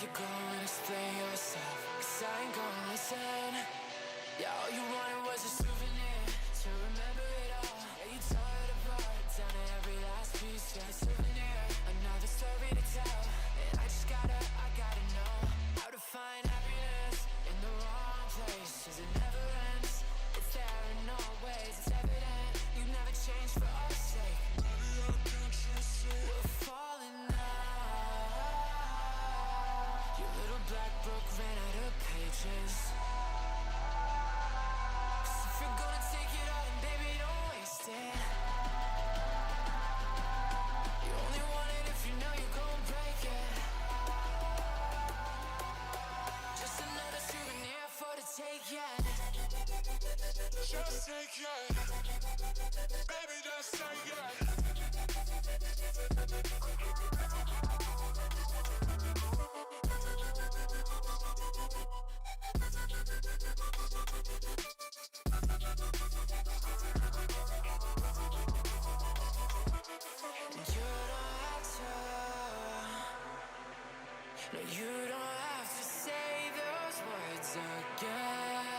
to go and explain yourself, 'cause I ain't gonna listen. Yeah, all you wanted was a souvenir to remember it all. Yeah, you tore it apart down to every last piece. Yeah, a souvenir, another story to tell. And I gotta know how to find happiness in the wrong places. It never ends, it's there in all ways. It's evident you never changed for our sake. We're falling now. Your little black book ran out of pages. 'Cause if you're gonna take it all, then baby, don't waste it. You only want it if you know you're gonna break it. Just another souvenir for the take, yeah. Just take it. Baby, just take it. No, you don't have to say those words again.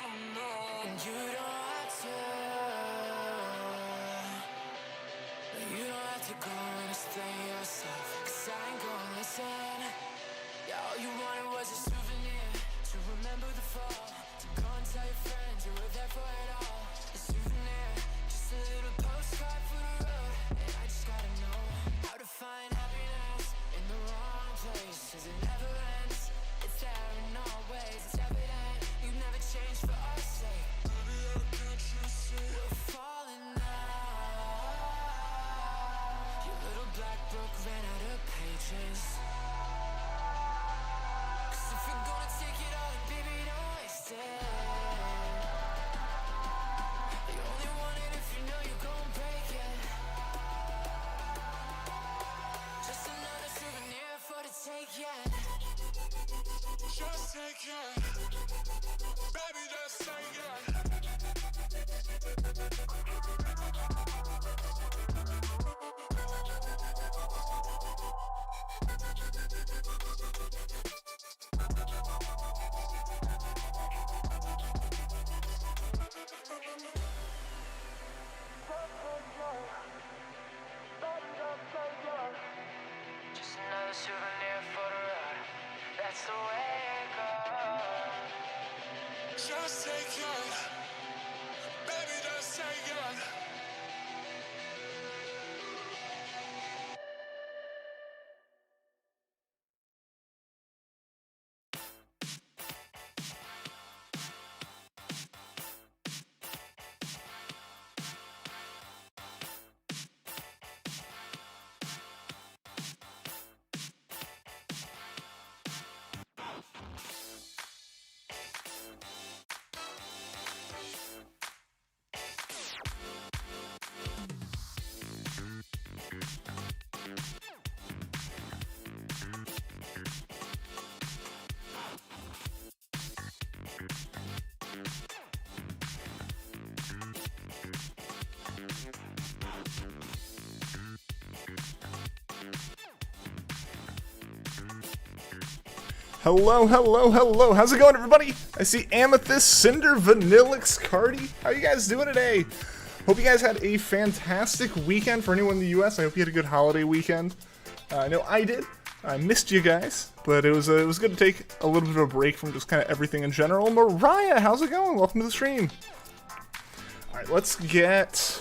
Oh no. And you don't have to. No, you don't have to go and explain yourself, 'cause I ain't gonna listen. Yeah, all you wanted was a souvenir to remember the fall. To go and tell your friends you were there for it all. A souvenir, just a little postcard for the road. And I just gotta know how to find happiness in the wrong places. It never ends, it's there in all ways. It's evident you never changed for our sake. Baby, I can't you see? We're falling now. Your little black book ran out of pages. 'Cause if you're gonna take it all, then baby, don't waste it. You only want it if you know you're gonna break it. Just another souvenir for the take, yeah. Just take it. Baby, just take it. Just another souvenir for the road. That's the way it goes. Just take it. Baby, just take it. Hello, hello, hello. How's it going, everybody? I see Amethyst, Cinder, Vanillix, Cardi. How you guys doing today? Hope you guys had a fantastic weekend. For anyone in the US, I hope you had a good holiday weekend. I know I did. I missed you guys, but it was good to take a little bit of a break from just kind of everything in general. Mariah, how's it going? Welcome to the stream. All right, let's get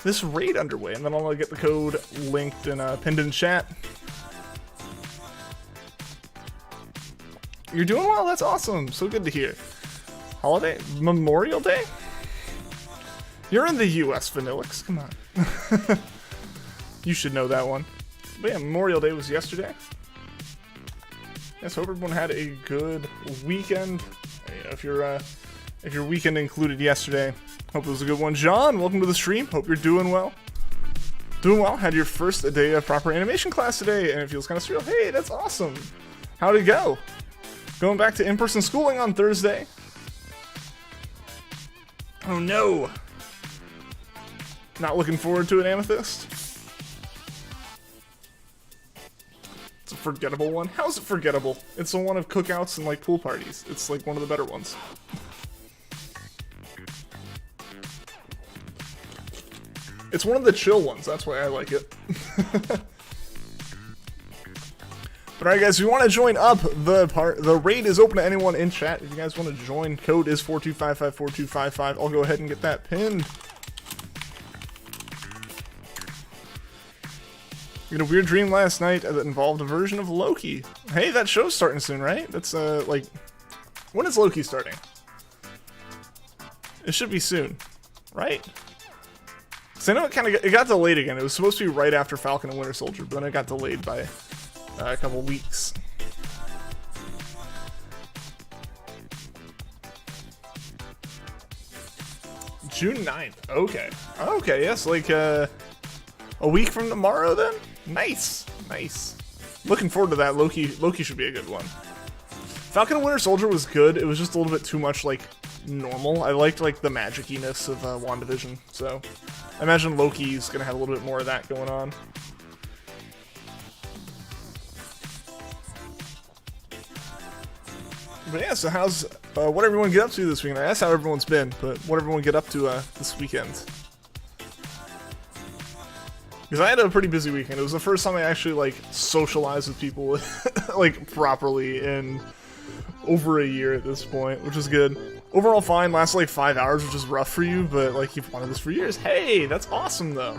this raid underway, and then I'll get the code linked and pinned in chat. You're doing well, that's awesome. So good to hear. Holiday? Memorial Day? You're in the US, Vanillix, come on. You should know that one. But yeah, Memorial Day was yesterday. Yes, hope everyone had a good weekend. If your weekend included yesterday, hope it was a good one. John, welcome to the stream. Hope you're doing well. Doing well. Had your first day of proper animation class today, and it feels kind of surreal. Hey, that's awesome. How'd it go? Going back to in-person schooling on Thursday. Oh no. Not looking forward to it, Amethyst? It's a forgettable one. How is it forgettable? It's the one of cookouts and like pool parties. It's like one of the better ones. It's one of the chill ones. That's why I like it. But alright guys, if you want to join up, the raid is open to anyone in chat. If you guys want to join, code is 42554255. I'll go ahead and get that pinned. We had a weird dream last night that involved a version of Loki. Hey, that show's starting soon, right? That's like, when is Loki starting? It should be soon, right? So I know it got delayed again. It was supposed to be right after Falcon and Winter Soldier, but then it got delayed by a couple weeks. June 9th. Okay. Okay, yes, like a week from tomorrow then? Nice. Nice. Looking forward to that. Loki should be a good one. Falcon and Winter Soldier was good. It was just a little bit too much like normal. I liked like the magiciness of WandaVision, so I imagine Loki's gonna have a little bit more of that going on. But yeah, so how's what everyone get up to this weekend? That's how everyone's been, but what everyone get up to this weekend? Because I had a pretty busy weekend. It was the first time I actually like socialized with people like properly in over a year at this point, which is good. Overall fine, lasted like 5 hours, which is rough for you, but like you've wanted this for years. Hey, that's awesome though.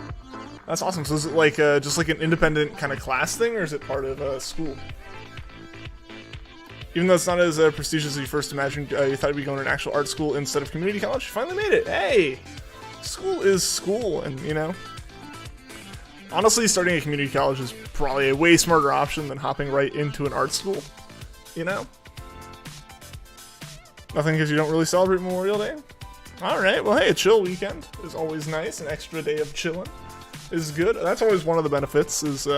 That's awesome. So is it like just like an independent kind of class thing, or is it part of school? Even though it's not as prestigious as you first imagined, you thought you'd be going to an actual art school instead of community college. You finally made it. Hey, school is school, and you know, honestly, starting a community college is probably a way smarter option than hopping right into an art school. You know, nothing because you don't really celebrate Memorial Day. All right, well, hey, a chill weekend is always nice. An extra day of chilling is good. That's always one of the benefits is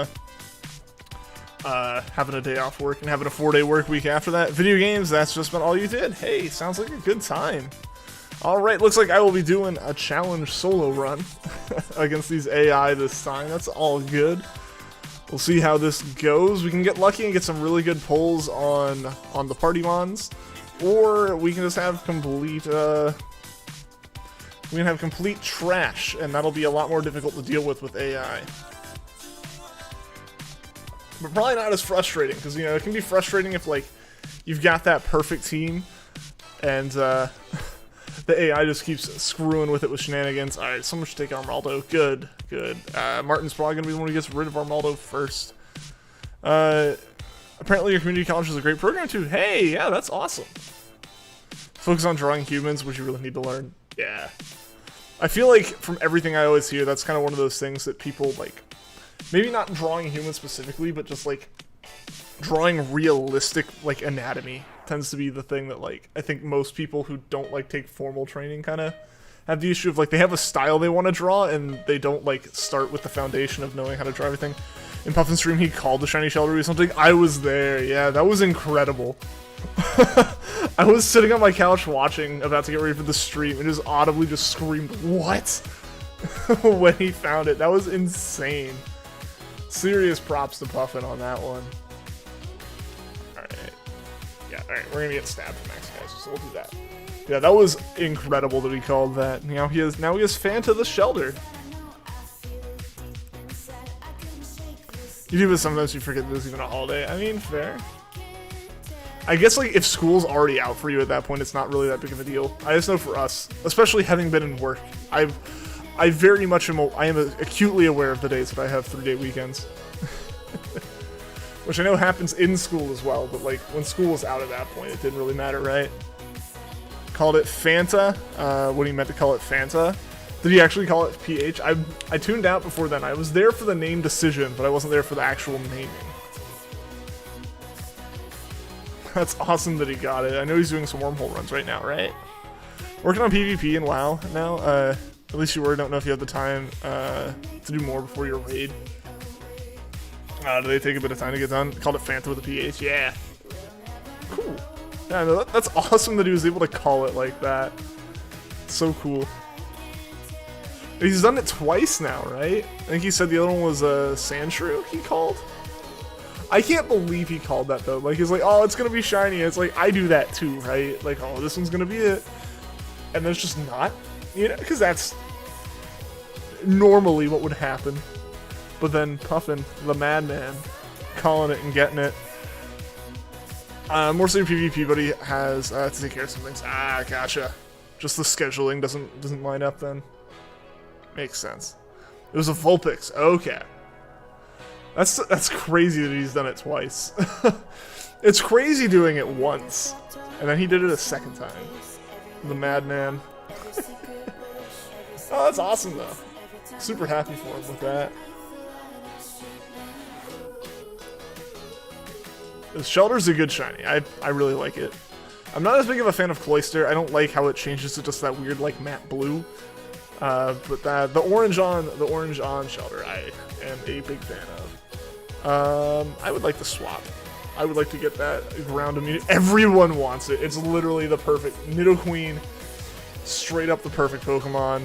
having a day off work and having a 4-day work week after that. Video games, that's just about all you did. Hey, sounds like a good time. Alright, looks like I will be doing a challenge solo run against these AI this time. That's all good. We'll see how this goes. We can get lucky and get some really good pulls on the party mons, or we can just have complete complete trash, and that'll be a lot more difficult to deal with AI. But probably not as frustrating, because, you know, it can be frustrating if, like, you've got that perfect team, and, the AI just keeps screwing with it with shenanigans. Alright, someone should take Armaldo. Good, good. Martin's probably going to be the one who gets rid of Armaldo first. Apparently your community college is a great program, too. Hey, yeah, that's awesome. Focus on drawing humans, which you really need to learn. Yeah. I feel like, from everything I always hear, that's kind of one of those things that people, like, maybe not drawing humans specifically, but just, like, drawing realistic, like, anatomy tends to be the thing that, like, I think most people who don't, like, take formal training kind of have the issue of, like, they have a style they want to draw, and they don't, like, start with the foundation of knowing how to draw everything. In Puffin's stream, he called the shiny shell or something. I was there. Yeah, that was incredible. I was sitting on my couch watching, about to get ready for the stream, and just audibly just screamed, "What?" when he found it. That was insane. Serious props to Puffin on that one. Alright. Yeah, alright, we're gonna get stabbed from Max, guys, so we'll do that. Yeah, that was incredible that he called that. Now he has Fanta the Shelter. You do this sometimes, you forget there's even a holiday. I mean, fair. I guess, like, if school's already out for you at that point, it's not really that big of a deal. I just know for us, especially having been in work, I very much am acutely aware of the days that I have 3-day weekends. Which I know happens in school as well, but, like, when school was out at that point, it didn't really matter, right? Called it Fanta, when he meant to call it Fanta. Did he actually call it PH? I tuned out before then. I was there for the name decision, but I wasn't there for the actual naming. That's awesome that he got it. I know he's doing some wormhole runs right now, right? Working on PvP and WoW now. At least you were. Don't know if you have the time to do more before your raid. Do they take a bit of time to get done? Called it Fanta with a PH. Yeah. Cool. Yeah, no, that's awesome that he was able to call it like that. So cool. He's done it twice now, right? I think he said the other one was Sandshrew he called. I can't believe he called that though. Like he's like, oh, it's gonna be shiny. It's like I do that too, right? Like, oh, this one's gonna be it, and then it's just not, you know, because that's normally what would happen. But then Puffin, the madman, calling it and getting it. More so PvP, but he has to take care of some things. Ah, gotcha. Just the scheduling doesn't line up then. Makes sense. It was a Vulpix. Okay. That's crazy that he's done it twice. It's crazy doing it once, and then he did it a second time. The madman. Oh, that's awesome though. Super happy for him with that. Shelter's a good shiny. I really like it. I'm not as big of a fan of Cloyster. I don't like how it changes to just that weird like matte blue. But the orange on Shelter I am a big fan of. I would like to swap. I would like to get that ground immunity. Everyone wants it. It's literally the perfect Nidoqueen. Straight up the perfect Pokemon.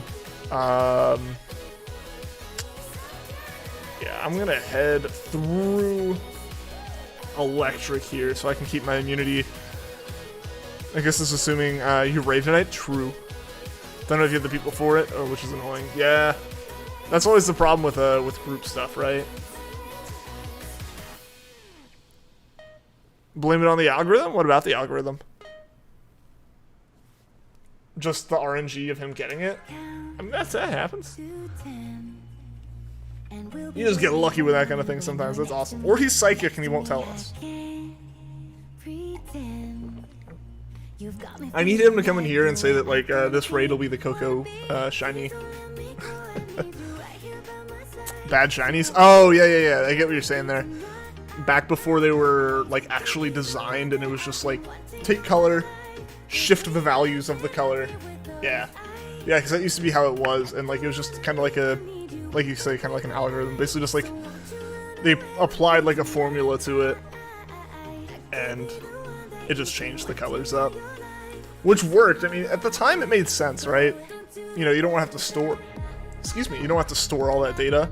Yeah, I'm gonna head through Electric here so I can keep my immunity. I guess this is assuming you Ravenite. True. Don't know if you have the people for it, which is annoying. Yeah, that's always the problem with group stuff, right? Blame it on the algorithm? What about the algorithm? Just the RNG of him getting it? I mean, that happens. You just get lucky with that kind of thing sometimes. That's awesome. Or he's psychic and he won't tell us. I need him to come in here and say that, like, this raid will be the KOKO shiny. Bad shinies? Oh, yeah. I get what you're saying there. Back before they were, like, actually designed and it was just, like, take color, shift the values of the color. Yeah. Yeah, because that used to be how it was, and, like, it was just kind of like a, like you say, kind of like an algorithm. Basically just, like, they applied, like, a formula to it, and it just changed the colors up. Which worked. I mean, at the time it made sense, right? You know, you don't want to have to store... Excuse me, you don't have to store all that data.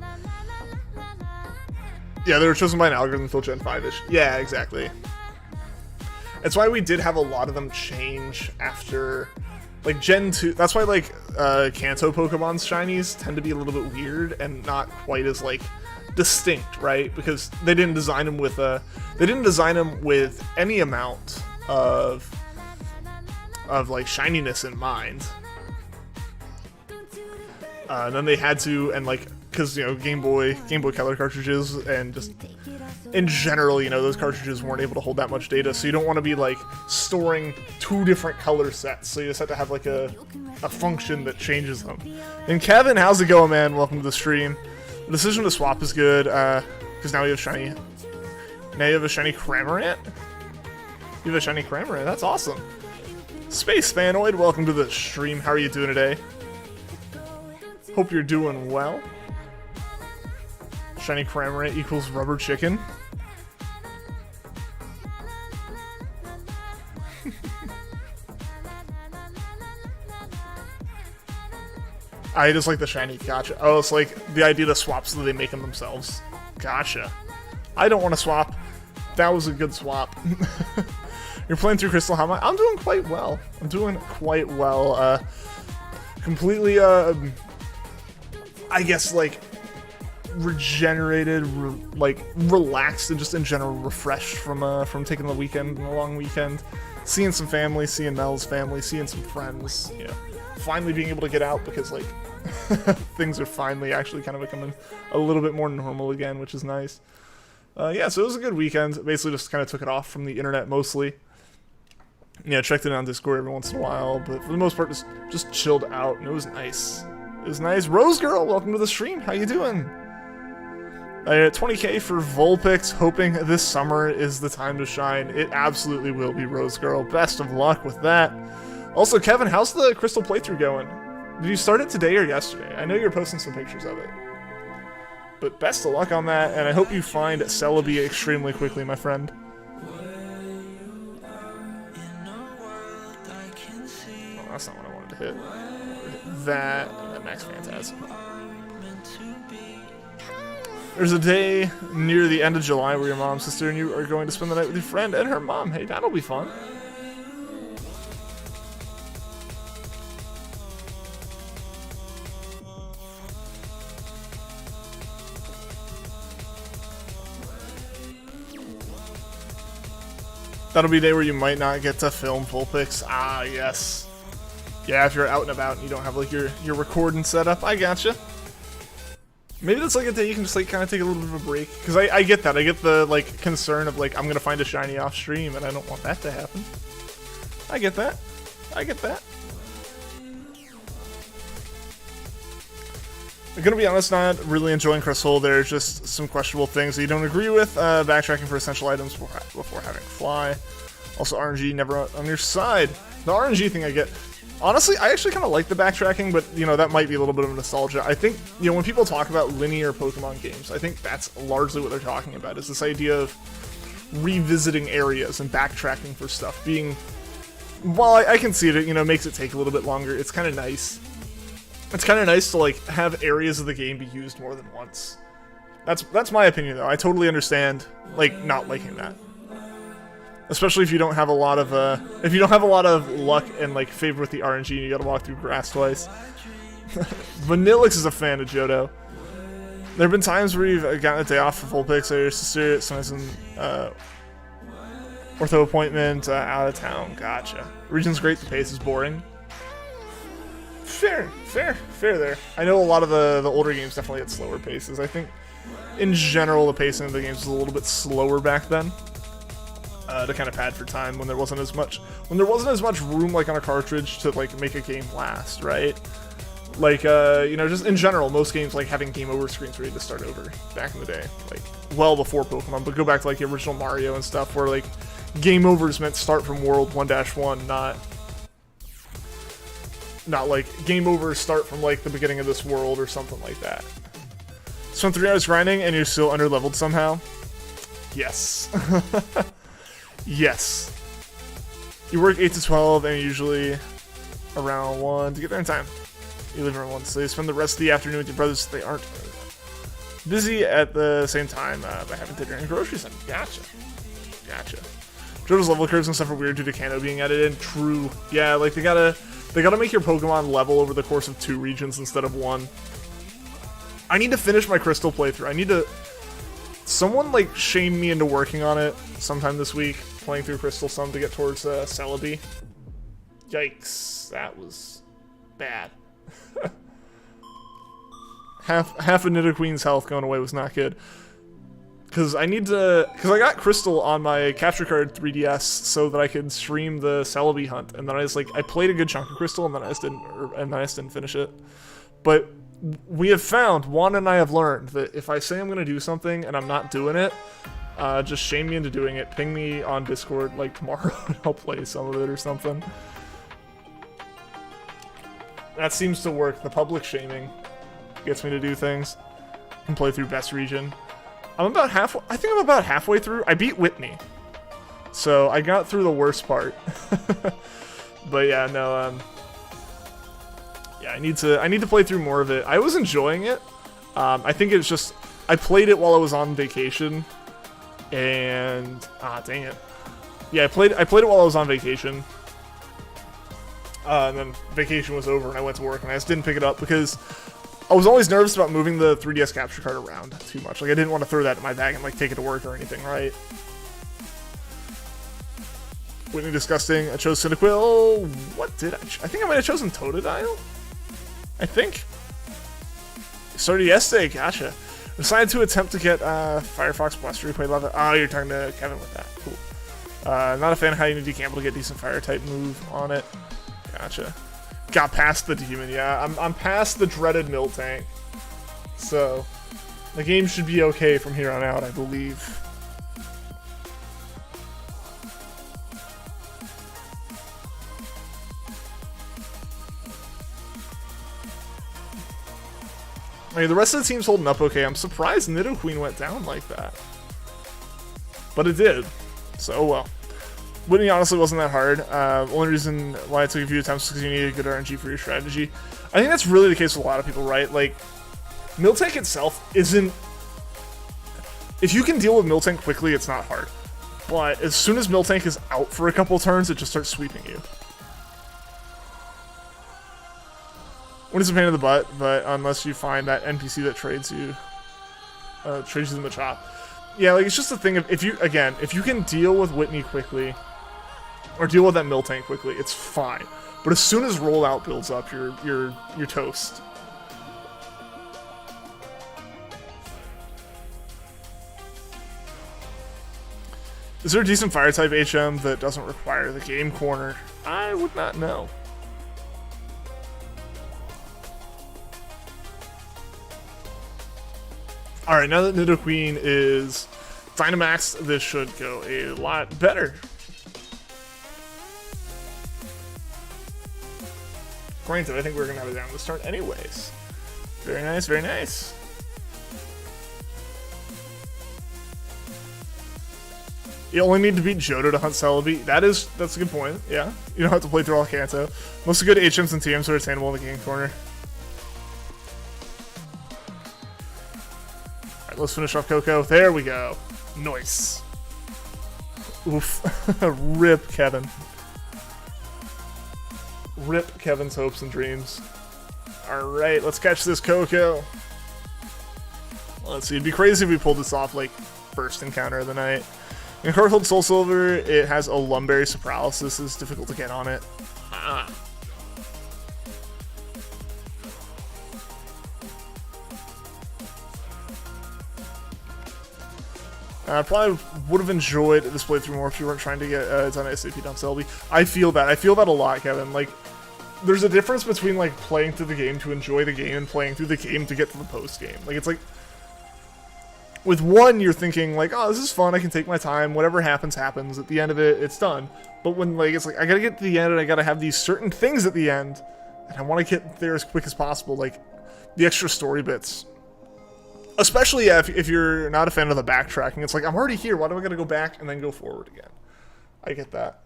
Yeah, they were chosen by an algorithm until Gen 5-ish. Yeah, exactly. That's why we did have a lot of them change after... Like, Gen 2... That's why, like, Kanto Pokemon's shinies tend to be a little bit weird and not quite as, like, distinct, right? Because they didn't design them with, they didn't design them with any amount of like, shininess in mind. And then they had to, and, like, because, you know, Game Boy Color cartridges, and just in general, you know, those cartridges weren't able to hold that much data, so you don't want to be, like, storing two different color sets, so you just have to have, like, a function that changes them. And Kevin, how's it going, man? Welcome to the stream. The decision to swap is good, because now you have shiny... Now you have a shiny Cramorant? You have a shiny Cramorant, that's awesome. Space Fanoid, welcome to the stream. How are you doing today? Hope you're doing well. Shiny Cramorant equals rubber chicken. I just like the shiny. Gotcha. Oh, it's like the idea to swap so that they make them themselves. Gotcha. I don't want to swap. That was a good swap. You're playing through Crystal. How am I? I'm doing quite well. I'm doing quite well. Completely, I guess, like, regenerated, relaxed, and just in general refreshed from taking the weekend, a long weekend, seeing some family, seeing Mel's family, seeing some friends. You know, finally being able to get out because, like, things are finally actually kind of becoming a little bit more normal again, which is nice. Yeah, so it was a good weekend. Basically, just kind of took it off from the internet mostly. Yeah, checked it on Discord every once in a while, but for the most part, just chilled out, and it was nice. It was nice. Rose Girl, welcome to the stream. How you doing? 20k for Vulpix, hoping this summer is the time to shine. It absolutely will be, Rose Girl. Best of luck with that. Also, Kevin, how's the Crystal playthrough going? Did you start it today or yesterday? I know you're posting some pictures of it. But best of luck on that, and I hope you find Celebi extremely quickly, my friend. Oh, that's not what I wanted to hit. That Max Phantasm. There's a day near the end of July where your mom, sister, and you are going to spend the night with your friend and her mom. Hey, that'll be fun. That'll be a day where you might not get to film full pics. Ah, yes. Yeah, if you're out and about and you don't have like your recording set up, I gotcha. Maybe that's like a day you can just like kind of take a little bit of a break. Because I get that. I get the like concern of like I'm going to find a shiny off stream and I don't want that to happen. I get that. I get that. I'm gonna be honest, not really enjoying Cresselia. There's just some questionable things that you don't agree with. Backtracking for essential items before having fly. Also, RNG never on your side. The RNG thing I get. Honestly, I actually kind of like the backtracking, but you know that might be a little bit of nostalgia. I think when people talk about linear Pokemon games, I think that's largely what they're talking about. Is this idea of revisiting areas and backtracking for stuff. Being, while I can see it, makes it take a little bit longer. It's kind of nice. It's kind of nice to like have areas of the game be used more than once. That's my opinion though. I totally understand like not liking that, especially if you don't have a lot of luck and like favor with the RNG and you gotta walk through grass twice. Vanillix is a fan of Johto. There have been times where you've gotten a day off for full picks or your sister, sometimes in ortho appointment, out of town. Gotcha. Region's great, the pace is boring. Fair there. I know a lot of the older games definitely had slower paces. I think, in general, the pacing of the games was a little bit slower back then. To kind of pad for time when there wasn't as much room like on a cartridge to like make a game last, right? Like just in general, most games like having game over screens where you had to start over back in the day, like well before Pokemon. But go back to like the original Mario and stuff, where like game overs meant start from World 1-1, not like game over start from like the beginning of this world or something like that. Spent 3 hours grinding and you're still underleveled somehow? Yes. Yes. You work 8 to 12 and usually around 1 to get there in time. You leave around 1, so you spend the rest of the afternoon with your brothers so they aren't busy at the same time by having dinner and groceries. Gotcha. Johto's level curves and stuff are weird due to Kanto being added in. True. Yeah, like they gotta make your Pokemon level over the course of 2 regions instead of 1. I need to finish my Crystal playthrough. Someone like shame me into working on it sometime this week, playing through Crystal some to get towards Celebi. Yikes, that was bad. half of Nidoqueen's health going away was not good. Because I got Crystal on my capture card 3DS so that I could stream the Celebi hunt, and then I played a good chunk of Crystal, and then I just didn't finish it. But we have found, Juan and I have learned, that if I say I'm gonna do something and I'm not doing it, just shame me into doing it. Ping me on Discord like tomorrow, and I'll play some of it or something. That seems to work. The public shaming gets me to do things. I can play through best region. I think I'm about halfway through. I beat Whitney, so I got through the worst part. But yeah, no. Yeah, I need to play through more of it. I was enjoying it. I think it's just I played it while I was on vacation, and dang it. Yeah, I played it while I was on vacation. And then vacation was over, and I went to work, and I just didn't pick it up because I was always nervous about moving the 3DS capture card around too much. Like, I didn't want to throw that in my bag and, like, take it to work or anything, right? Whitney disgusting. I chose Cyndaquil. What did I think I might have chosen Totodile? I think. Started yesterday. Gotcha. Decided to attempt to get Firefox Blaster Replay Lava. Oh, you're talking to Kevin with that. Cool. Not a fan of how you need to gamble to get decent Fire-type move on it. Gotcha. Got past the demon, yeah. I'm past the dreaded Miltank. So, the game should be okay from here on out, I believe. I mean, the rest of the team's holding up okay. I'm surprised Nidoqueen went down like that. But it did. So, oh well. Whitney honestly wasn't that hard. Only reason why it took a few attempts is because you needed good RNG for your strategy. I think that's really the case with a lot of people, right? Like, Miltank itself isn't if you can deal with Miltank quickly, it's not hard. But as soon as Miltank is out for a couple turns, it just starts sweeping you. When it's a pain in the butt, but unless you find that NPC that trades you in the chop. Yeah, like, it's just a thing of, if you can deal with Whitney quickly, or deal with that Miltank quickly, it's fine. But as soon as rollout builds up, you're toast. Is there a decent fire type HM that doesn't require the game corner? I would not know. Alright, now that Nidoqueen is Dynamax, this should go a lot better. Granted, I think we're going to have it down to start anyways. Very nice, very nice. You only need to beat Johto to hunt Celebi. That's a good point, yeah. You don't have to play through all Kanto. Most good HMs and TMs are attainable in the game corner. Alright, let's finish off KOKO. There we go. Nice. Oof. Rip Kevin. Rip Kevin's hopes and dreams. Alright, let's catch this KOKO. Let's see, it'd be crazy if we pulled this off, like, first encounter of the night. In Carhold Soul Silver, it has a Lumberry Paralysis. It's difficult to get on it. I probably would have enjoyed this playthrough more if you weren't trying to get a ton of SAP down Celebi. I feel that. I feel that a lot, Kevin. Like, there's a difference between, like, playing through the game to enjoy the game and playing through the game to get to the post-game. Like, it's like, with one, you're thinking, like, oh, this is fun, I can take my time, whatever happens, happens. At the end of it, it's done. But when, like, it's like, I gotta get to the end, and I gotta have these certain things at the end, and I want to get there as quick as possible, like, the extra story bits. Especially, yeah, if you're not a fan of the backtracking. It's like, I'm already here, why do I gotta go back and then go forward again? I get that.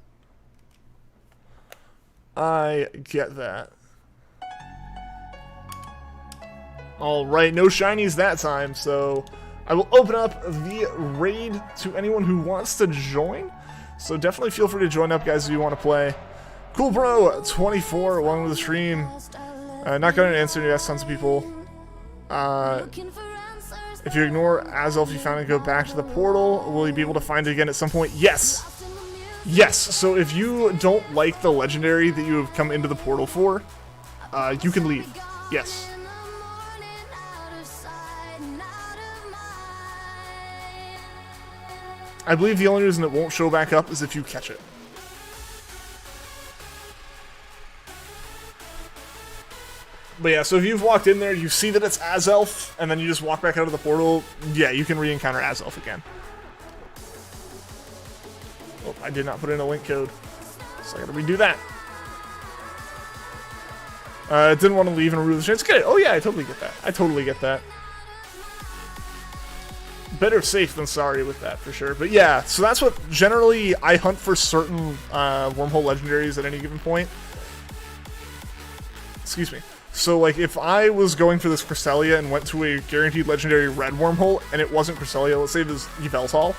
I get that. Alright, no shinies that time, so I will open up the raid to anyone who wants to join. So definitely feel free to join up, guys, if you want to play. Cool Bro 24, welcome to the stream. Not going to answer, you ask tons of people. If you ignore Azelf you found and go back to the portal, will you be able to find it again at some point? Yes! Yes, so if you don't like the legendary that you have come into the portal for, you can leave. Yes. I believe the only reason it won't show back up is if you catch it. But yeah, so if you've walked in there, you see that it's Azelf, and then you just walk back out of the portal, yeah, you can re-encounter Azelf again. Oh, I did not put in a link code, so I gotta redo that. Didn't want to leave and remove the chance. Get it. Oh yeah, I totally get that. I totally get that. Better safe than sorry with that, for sure. But yeah, so that's what generally I hunt for certain wormhole legendaries at any given point. Excuse me. So, like, if I was going for this Cresselia and went to a guaranteed legendary red wormhole, and it wasn't Cresselia, let's say it was Yveltal,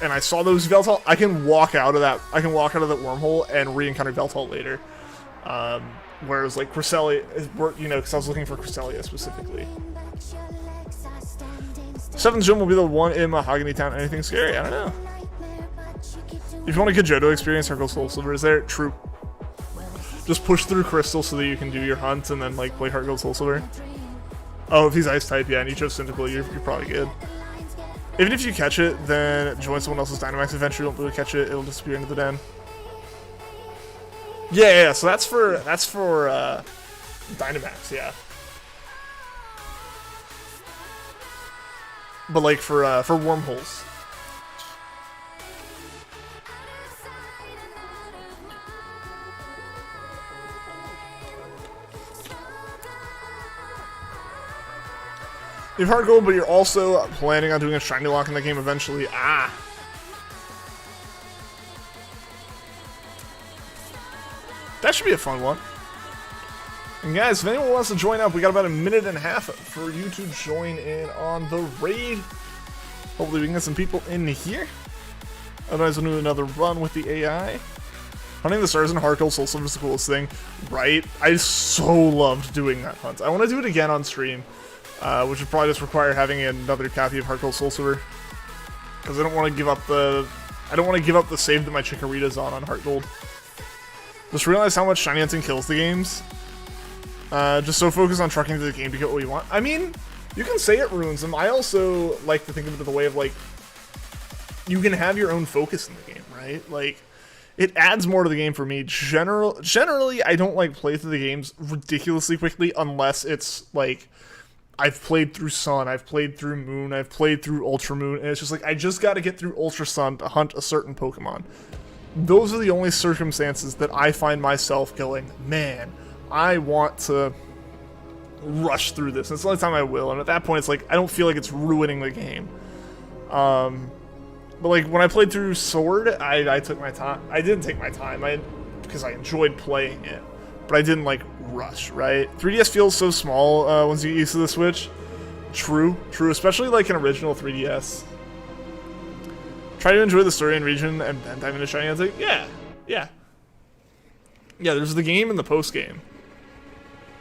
and I saw those Yveltal, I can walk out of that wormhole and re-encounter Yveltal later. Whereas, like, Cresselia, you know, because I was looking for Cresselia specifically. 7th gym will be the one in Mahogany Town. Anything scary? I don't know. If you want a good Johto experience, Circle Soul Silver is there. True. Just push through Crystal so that you can do your hunt and then, like, play Heart Gold Soul Silver. Oh, if he's Ice type, yeah, and you chose Cyndaquil, you're probably good. Even if you catch it, then join someone else's Dynamax adventure. Don't really catch it; it'll disappear into the den. Yeah, so that's for Dynamax, yeah. But like for wormholes. You have hard gold, but you're also planning on doing a shiny lock in the game eventually. Ah. That should be a fun one. And guys, if anyone wants to join up, we got about a minute and a half for you to join in on the raid. Hopefully we can get some people in here. Otherwise we'll do another run with the AI. Hunting the stars in Hardcore Soul Silver is the coolest thing, right? I so loved doing that hunt. I want to do it again on stream, which would probably just require having another copy of Hardcore Soul Silver, because I don't want to give up the save that my Chikorita's on Heart Gold. Just realize how much shiny hunting kills the games. Just so focused on trucking to the game to get what you want. I mean, you can say it ruins them. I also like to think of it the way of like, you can have your own focus in the game, right? Like, it adds more to the game for me. Generally, I don't like play through the games ridiculously quickly unless it's like I've played through Sun, I've played through Moon, I've played through Ultra Moon, and it's just like I just got to get through Ultra Sun to hunt a certain Pokemon. Those are the only circumstances that I find myself going, man, I want to rush through this. And it's the only time I will, and at that point, it's like I don't feel like it's ruining the game. But like when I played through Sword, I took my time. I didn't take my time, because I enjoyed playing it, but I didn't like rush. Right? 3DS feels so small once you get used to the Switch. True, especially like an original 3DS. Try to enjoy the story and region, and then dive into shiny. I was like, yeah. There's the game and the post game.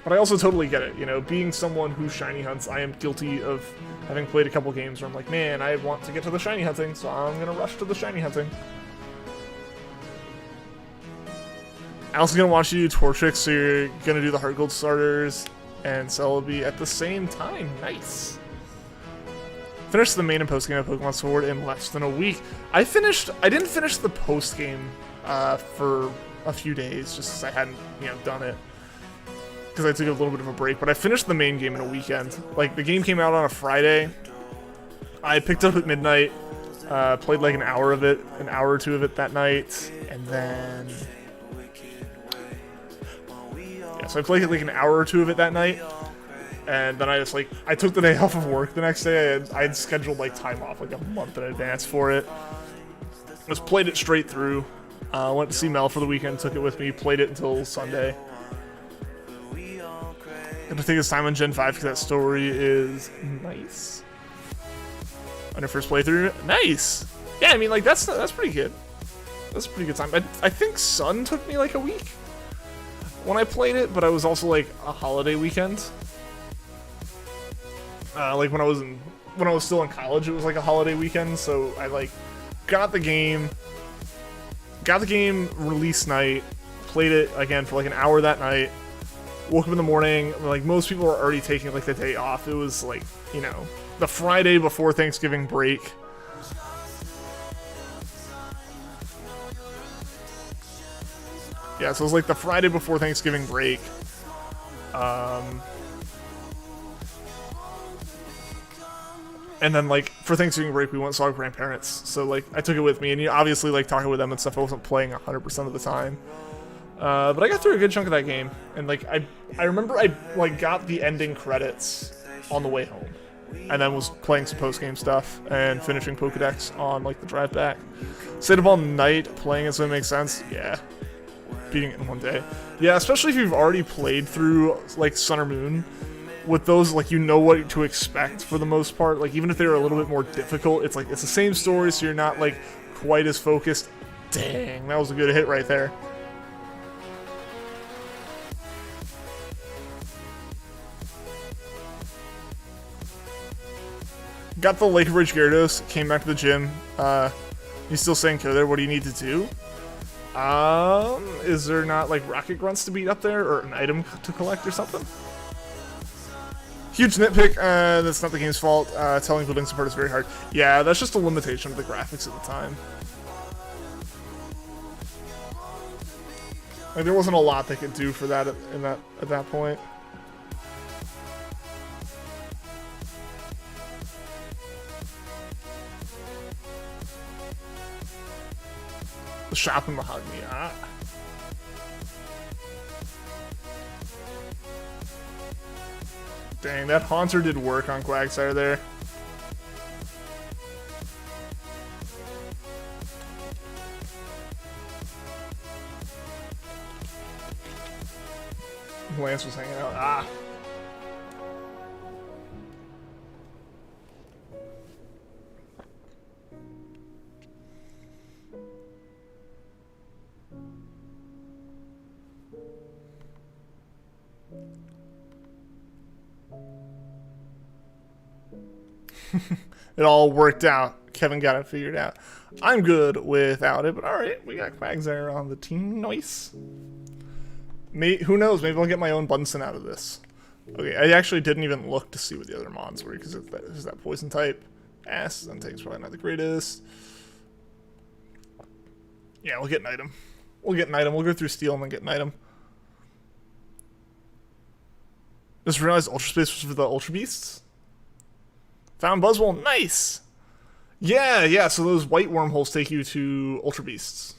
But I also totally get it, you know, being someone who shiny hunts, I am guilty of having played a couple games where I'm like, man, I want to get to the shiny hunting, so I'm gonna rush to the shiny hunting. Al's gonna watch you do Torchic, so you're gonna do the Heart Gold starters and Celebi at the same time. Nice. Finished the main and post game of Pokemon Sword in less than a week. I didn't finish the post game for a few days, just because I hadn't, done it. Because I took a little bit of a break, but I finished the main game in a weekend. Like, the game came out on a Friday. I picked it up at midnight, played like an hour or two of it that night, and then... yeah, so I played like an hour or two of it that night, and then I took the day off of work the next day. I had scheduled like time off like a month in advance for it. Just played it straight through. Went to see Mel for the weekend, took it with me, played it until Sunday. Gonna take his time on Gen 5 because that story is nice. On your first playthrough, nice. Yeah, I mean, like that's pretty good. That's a pretty good time. I think Sun took me like a week when I played it, but I was also like a holiday weekend. Like when I was still in college, it was like a holiday weekend, so I like got the game release night, played it again for like an hour that night. Woke up in the morning, like most people were already taking like the day off. It was like, the Friday before Thanksgiving break. Yeah, so it was like the Friday before Thanksgiving break. And then like for Thanksgiving break, we went and saw our grandparents. So like I took it with me, and obviously like talking with them and stuff, I wasn't playing 100% of the time. But I got through a good chunk of that game, and like I remember I like got the ending credits on the way home, and then was playing some post game stuff and finishing Pokedex on like the drive back. Stayed up all night playing it, so it makes sense. Yeah, beating it in one day. Yeah, especially if you've already played through like Sun or Moon. With those, like, you know what to expect for the most part. Like, even if they're a little bit more difficult, it's like it's the same story, so you're not like quite as focused. Dang, that was a good hit right there. Got the Lake Ridge Gyarados, came back to the gym. He's still saying go there. What do you need to do? Is there not like rocket grunts to beat up there, or an item to collect or something? Huge nitpick, that's not the game's fault. Telling building support is very hard. Yeah, that's just a limitation of the graphics at the time. Like, there wasn't a lot they could do for that at that point. The shop in Mahogany. Ah. Dang, that Haunter did work on Quagsire there. Lance was hanging out. Ah. It all worked out. Kevin got it figured out. I'm good without it, but alright, we got Quagsire on the team. Nice. Who knows, maybe I'll get my own Bunsen out of this. Okay, I actually didn't even look to see what the other mods were, because there's that poison type. Untaked's probably not the greatest. Yeah, we'll get an item. We'll get an item. We'll go through Steel and then get an item. Just realized Ultra Space was for the Ultra Beasts. Found Buzzwole, nice! Yeah, so those white wormholes take you to Ultra Beasts.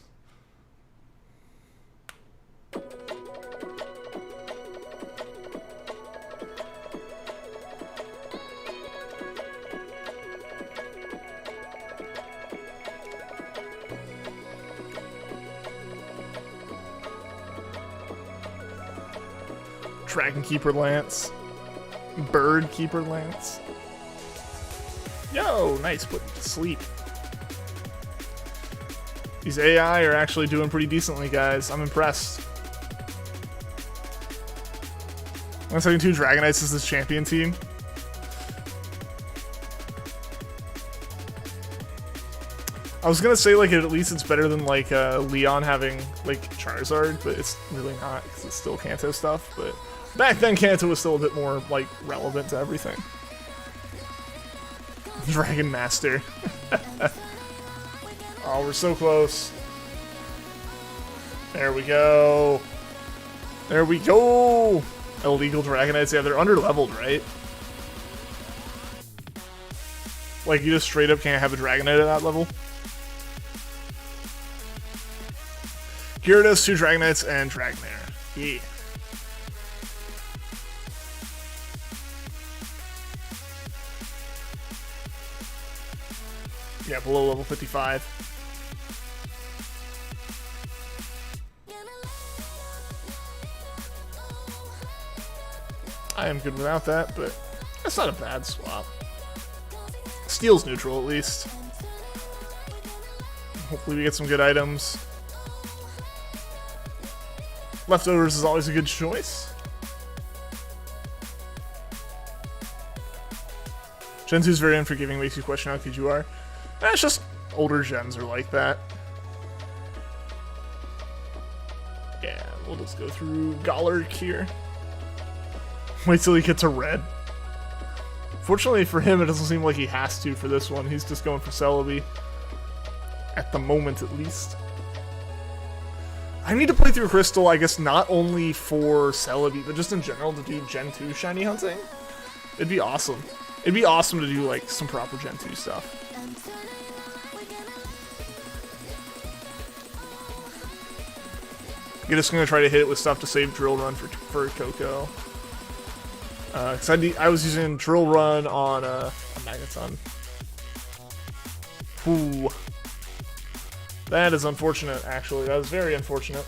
Dragon Keeper Lance. Bird Keeper Lance. Yo, nice, put to sleep. These AI are actually doing pretty decently, guys. I'm impressed. I'm taking 2 Dragonites as this champion team. I was gonna say, like, at least it's better than, like, Leon having, like, Charizard, but it's really not, because it's still Kanto stuff, but back then Kanto was still a bit more, like, relevant to everything. Dragon Master. Oh, we're so close. There we go. There we go. Illegal Dragonites. Yeah, they're under-leveled, right? Like, you just straight up can't have a Dragonite at that level. Gyarados, 2 Dragonites, and Dragonair. Yeah. Yeah, below level 55. I am good without that, but that's not a bad swap. Steel's neutral, at least. Hopefully we get some good items. Leftovers is always a good choice. Gen 2 is very unforgiving, makes you question how good you are. It's just older gens are like that. Yeah, we'll just go through Gollark here. Wait till he gets a red. Fortunately for him, it doesn't seem like he has to for this one. He's just going for Celebi. At the moment, at least. I need to play through Crystal, I guess, not only for Celebi, but just in general to do Gen 2 shiny hunting. It'd be awesome. It'd be awesome to do, like, some proper Gen 2 stuff. You're just gonna try to hit it with stuff to save Drill Run for KOKO. Cause I was using Drill Run on a Magneton. Ooh. That is unfortunate, actually. That is very unfortunate.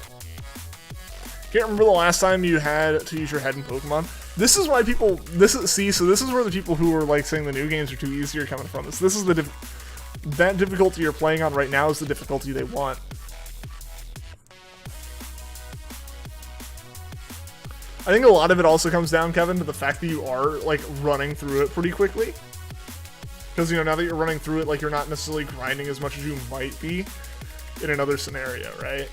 Can't remember the last time you had to use your head in Pokemon. This is why people, so this is where the people who are like saying the new games are too easy are coming from. This is that difficulty you're playing on right now is the difficulty they want. I think a lot of it also comes down, Kevin, to the fact that you are, like, running through it pretty quickly. Because, you know, now that you're running through it, like, you're not necessarily grinding as much as you might be in another scenario, right?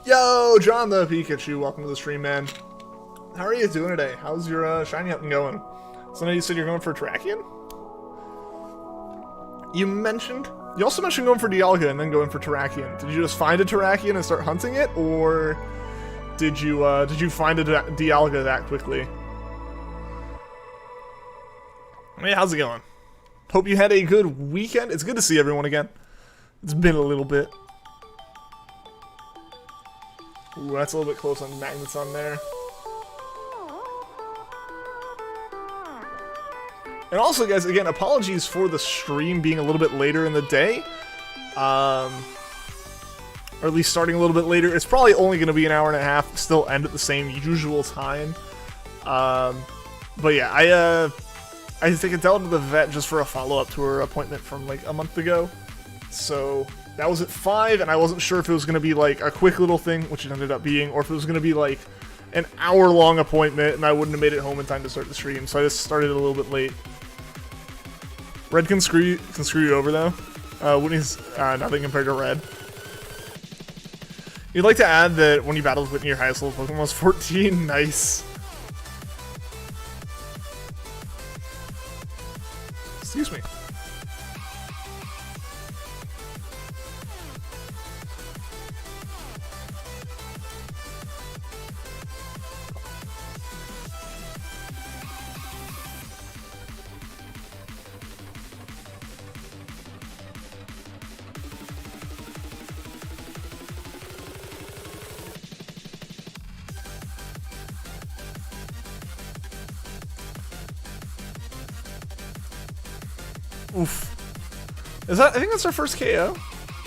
Yo, John the Pikachu, welcome to the stream, man. How are you doing today? How's your shiny hunting going? So now you said you're going for Terrakion? You also mentioned going for Dialga and then going for Terrakion. Did you just find a Terrakion and start hunting it, or did you find a Dialga that quickly? Hey, how's it going? Hope you had a good weekend. It's good to see everyone again. It's been a little bit. Ooh, that's a little bit close on Magnets on there. And also, guys, again, apologies for the stream being a little bit later in the day. Or at least starting a little bit later. It's probably only going to be an hour and a half, still end at the same usual time. But yeah, I think I dealt with the vet just for a follow-up to her appointment from like a month ago. So that was at 5, and I wasn't sure if it was going to be like a quick little thing, which it ended up being, or if it was going to be like an hour-long appointment, and I wouldn't have made it home in time to start the stream. So I just started a little bit late. Red can screw you over though. Whitney's nothing compared to Red. You'd like to add that when you battled Whitney, your highest level Pokemon was 14. Nice. Excuse me. Oof. Is that? I think that's our first KO.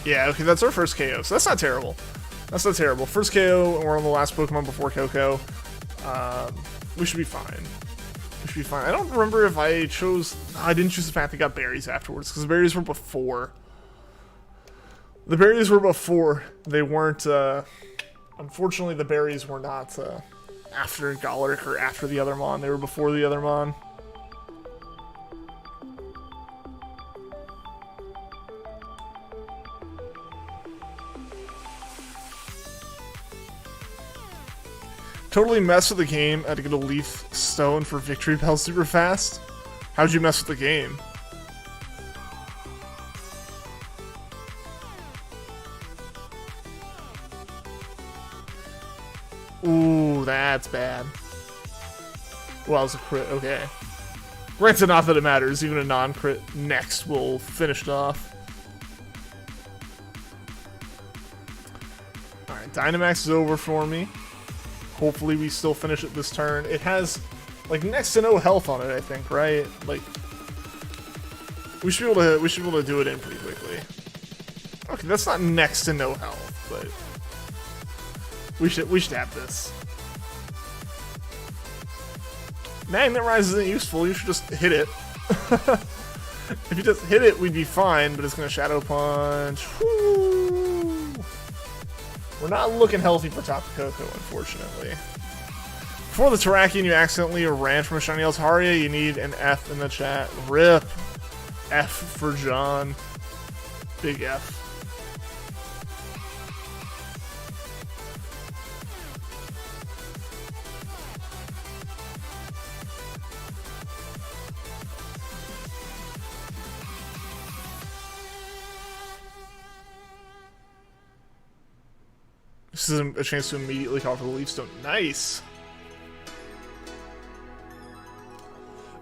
Yeah, okay, that's our first KO, so that's not terrible. That's not terrible. First KO, and we're on the last Pokemon before KOKO. We should be fine. We should be fine. I don't remember if I chose... I didn't choose the fact that got berries afterwards, because the berries were before. The berries were before. They weren't... unfortunately, the berries were not after Golaric or after the other Mon. They were before the other Mon. Totally messed with the game. I had to get a Leaf Stone for Victory Bell super fast. How'd you mess with the game? Ooh, that's bad. Well, it's a crit. Okay. Granted, not that it matters. Even a non-crit next will finish it off. Alright, Dynamax is over for me. Hopefully we still finish it this turn. It has, like, next to no health on it, I think, right? Like, we should be able to do it in pretty quickly. Okay, that's not next to no health, but we should have this. Magnet Rise isn't useful. You should just hit it. If you just hit it, we'd be fine. But it's gonna Shadow Punch. Woo! We're not looking healthy for Tapu Koko, unfortunately. Before the Terrakion, you accidentally ran from a shiny Altaria. You need an F in the chat. RIP. F for John. Big F. This is a chance to immediately call for the Leaf Stone. Nice!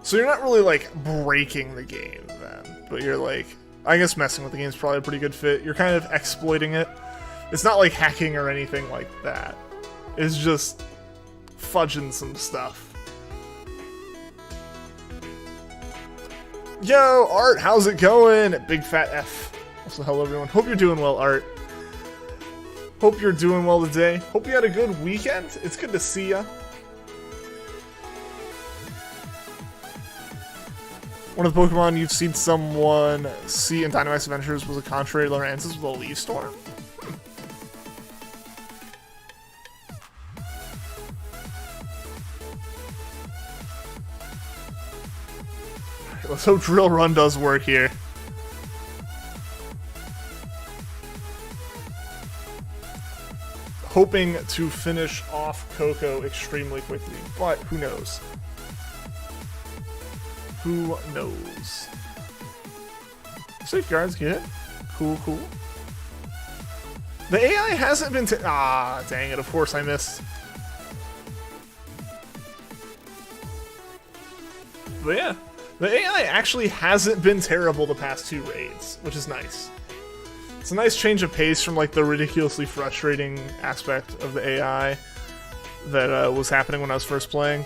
So you're not really, like, breaking the game, then. But you're, like... I guess messing with the game is probably a pretty good fit. You're kind of exploiting it. It's not, like, hacking or anything like that. It's just... fudging some stuff. Yo, Art, how's it going? Big fat F. Also, hello, everyone. Hope you're doing well, Art. Hope you're doing well today. Hope you had a good weekend. It's good to see ya. One of the Pokemon you've seen someone see in Dynamax Adventures was a contrary Lorenzus with a Leaf Storm. Let's hope Drill Run does work here. Hoping to finish off KOKO extremely quickly, but who knows? Who knows? Safeguards, get it? Cool, cool. The AI hasn't been ah, dang it, of course I missed. But yeah, the AI actually hasn't been terrible the past 2 raids, which is nice. It's a nice change of pace from, like, the ridiculously frustrating aspect of the AI that was happening when I was first playing.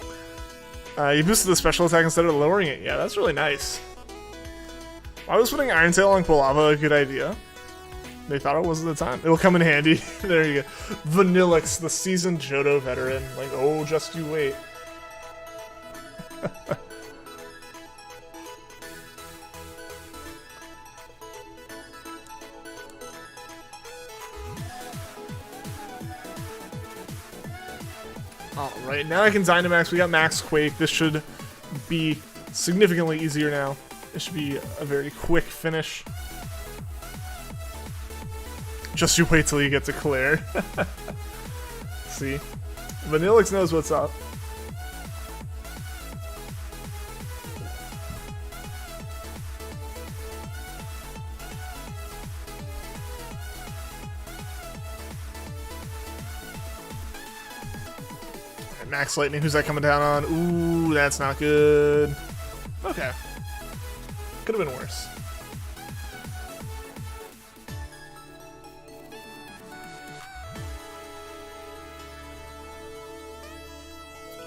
You boosted the special attack instead of lowering it. Yeah, that's really nice. Why was putting Iron Tail on Quilava a good idea? They thought it was at the time. It'll come in handy. There you go. Vanillix, the seasoned Johto veteran. Like, oh, just you wait. Alright, now I can Dynamax. We got Max Quake. This should be significantly easier now. It should be a very quick finish. Just you wait till you get to Claire. See? Vanillix knows what's up. Right, Max Lightning, who's that coming down on? Ooh, that's not good. Okay. Could have been worse.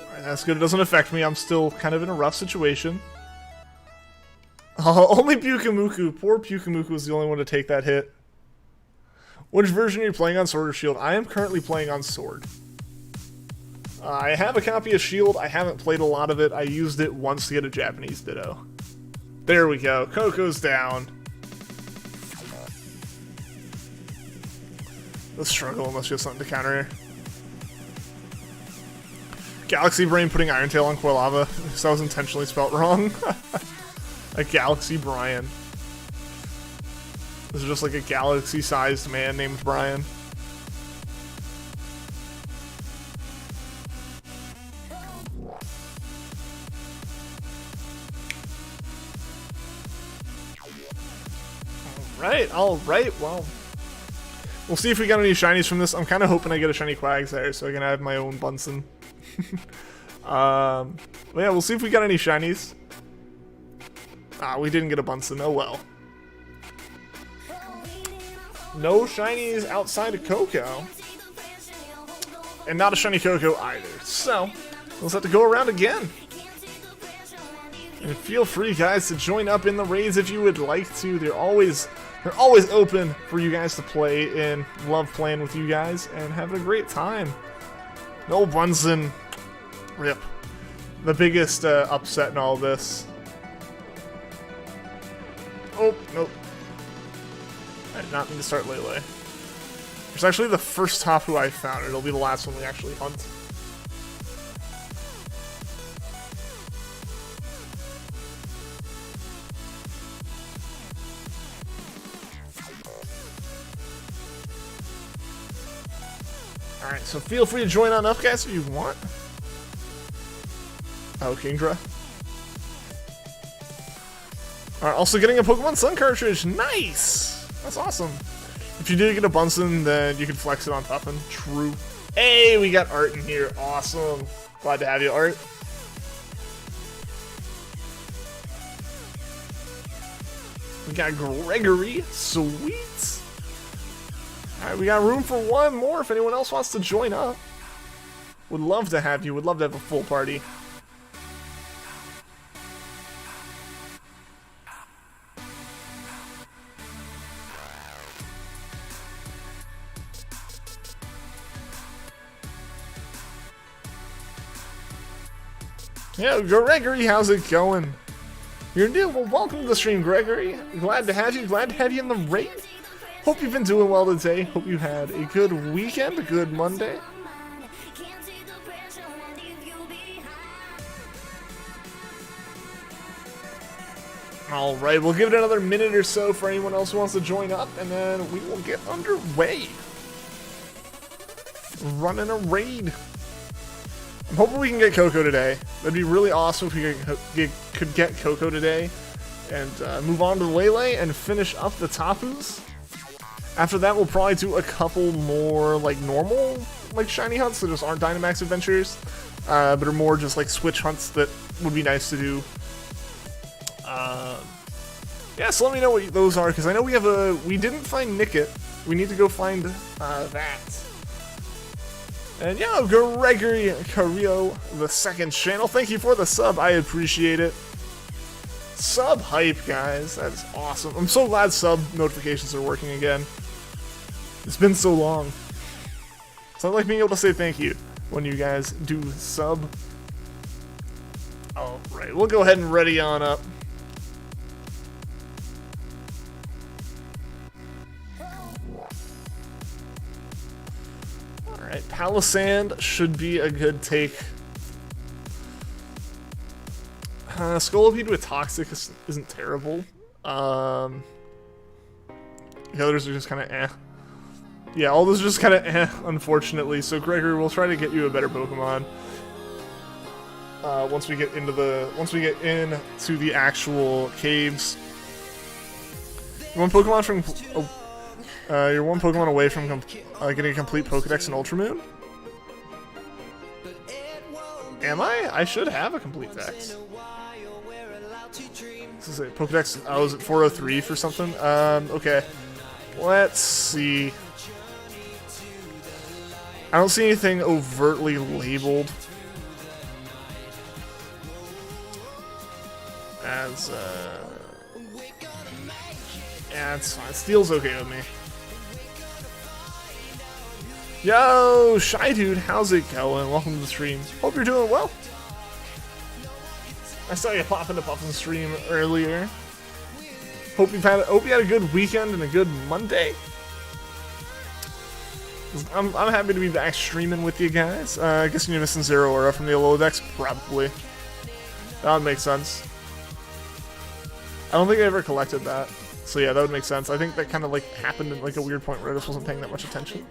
Alright, that's good. It doesn't affect me. I'm still kind of in a rough situation. Oh, only Pyukamuku. Poor Pyukamuku was the only one to take that hit. Which version are you playing on, Sword or Shield? I am currently playing on Sword. I have a copy of Shield. I haven't played a lot of it. I used it once to get a Japanese Ditto. There we go. KOKO's down. Let's struggle unless you have something to counter here. Galaxy Brain putting Iron Tail on Quilava. Because that was intentionally spelt wrong. A Galaxy Brian. This is just like a galaxy-sized man named Brian. Alright, well. We'll see if we got any shinies from this. I'm kind of hoping I get a shiny Quagsire so I can have my own Bunsen. But yeah, we'll see if we got any shinies. Ah, we didn't get a Bunsen. Oh well. No shinies outside of KOKO. And not a shiny KOKO either. So, we'll have to go around again. And feel free, guys, to join up in the raids if you would like to. They're always open for you guys to play and love playing with you guys and having a great time. No Bunsen. Rip. The biggest upset in all of this. Oh, nope. I did not mean to start Lele. It's actually the first TAPU I found. It'll be the last one we actually hunt. Alright, so feel free to join on up, guys, if you want. Oh, Kingdra. Alright, also getting a Pokemon Sun cartridge. Nice! That's awesome. If you did get a Bunsen, then you can flex it on Puffin. True. Hey, we got Art in here. Awesome. Glad to have you, Art. We got Gregory. Sweet. Alright, we got room for one more if anyone else wants to join up. Would love to have you. Would love to have a full party. Yeah, Gregory, how's it going? You're new. Well, welcome to the stream, Gregory. Glad to have you. Glad to have you in the raid. Hope you've been doing well today. Hope you had a good weekend, a good Monday. Alright, we'll give it another minute or so for anyone else who wants to join up, and then we will get underway. Running a raid. I'm hoping we can get KOKO today. That'd be really awesome if we could get KOKO today. And move on to Lele and finish up the Tapus. After that, we'll probably do a couple more, like, normal, like, shiny hunts that just aren't Dynamax adventures. But are more just, like, switch hunts that would be nice to do. Yeah, so let me know what those are, because I know we didn't find Nickit. We need to go find that. And yo, Gregory Carrillo, the second channel. Thank you for the sub. I appreciate it. Sub hype, guys. That is awesome. I'm so glad sub notifications are working again. It's been so long. So I like being able to say thank you when you guys do sub. Alright, we'll go ahead and ready on up. Alright, Palisand should be a good take. Scolipede with Toxic isn't terrible. The others are just kind of eh. Yeah, all those are just kind of eh, unfortunately. So Gregory, we'll try to get you a better Pokemon. Once we get into the actual caves. You're one Pokemon from you're one Pokemon away from getting a complete Pokedex in Ultramoon. Am I? I should have a complete dex. This is a Pokedex. I was at 403 for something. Okay. Let's see. I don't see anything overtly labeled as, yeah, it's fine. Steel's okay with me. Yo, Shy Dude, how's it going? Welcome to the stream. Hope you're doing well. I saw you pop into Puffin's stream earlier. Hope you had a good weekend and a good Monday. I'm happy to be back streaming with you guys. I guess you're missing Zeraora from the Alodex, probably. That would make sense. I don't think I ever collected that. So yeah, that would make sense. I think that kind of like happened in like a weird point where I just wasn't paying that much attention.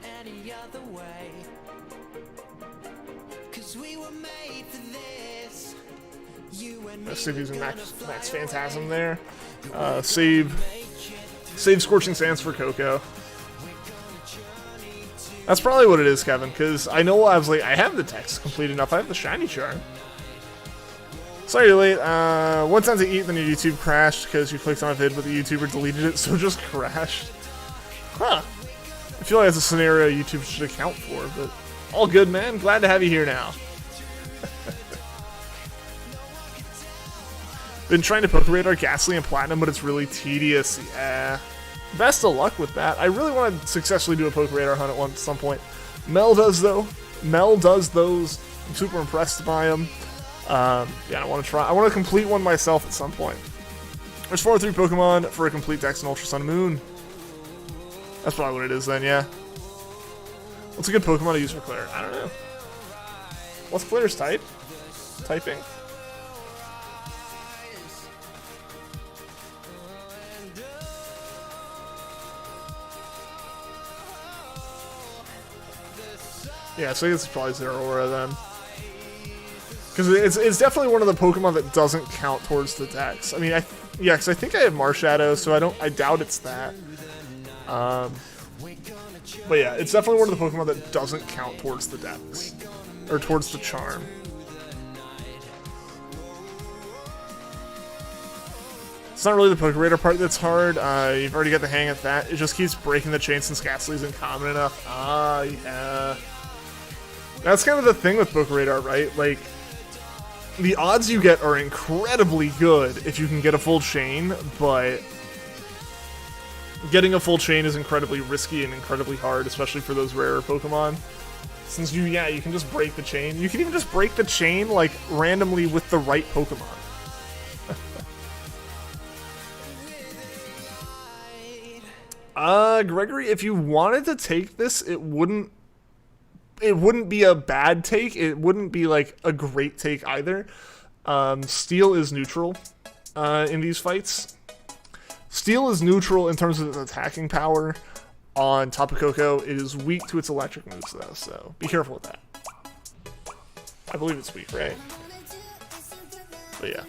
Let's see if using Max Phantasm there. Save Scorching Sands for KOKO. That's probably what it is, Kevin, because I know I was like, I have the text complete enough. I have the shiny charm. Sorry you're late. One time to eat, then your YouTube crashed because you clicked on a vid, but the YouTuber deleted it, so it just crashed. Huh. I feel like that's a scenario YouTube should account for, but all good, man. Glad to have you here now. Been trying to Pokeradar Ghastly and Platinum, but it's really tedious. Yeah. Best of luck with that. I really want to successfully do a Pokeradar hunt at some point. Mel does, though. Mel does those. I'm super impressed by him. Yeah, I want to try. I want to complete one myself at some point. There's 4 or 3 Pokemon for a complete Dex in Ultra Sun and Moon. That's probably what it is then, yeah. What's a good Pokemon to use for Claire? I don't know. What's Claire's type? Typing? Yeah, so I guess it's probably Zeraora then. Because it's definitely one of the Pokemon that doesn't count towards the Dex. I mean, yeah, because I think I have Marshadow, so I doubt it's that. But yeah, it's definitely one of the Pokemon that doesn't count towards the Dex. Or towards the Charm. It's not really the Pokeradar part that's hard. You've already got the hang of that. It just keeps breaking the chain since Ghastly isn't common enough. Ah, yeah. That's kind of the thing with Pokeradar, right? Like, the odds you get are incredibly good if you can get a full chain, but getting a full chain is incredibly risky and incredibly hard, especially for those rarer Pokemon. Since you can just break the chain. You can even just break the chain, like, randomly with the right Pokemon. Gregory, if you wanted to take this, it wouldn't be a bad take. It wouldn't be like a great take either. Steel is neutral in these fights. Steel is neutral in terms of its attacking power. On Tapu Koko, it is weak to its electric moves though, so be careful with that. I believe it's weak, right? But yeah.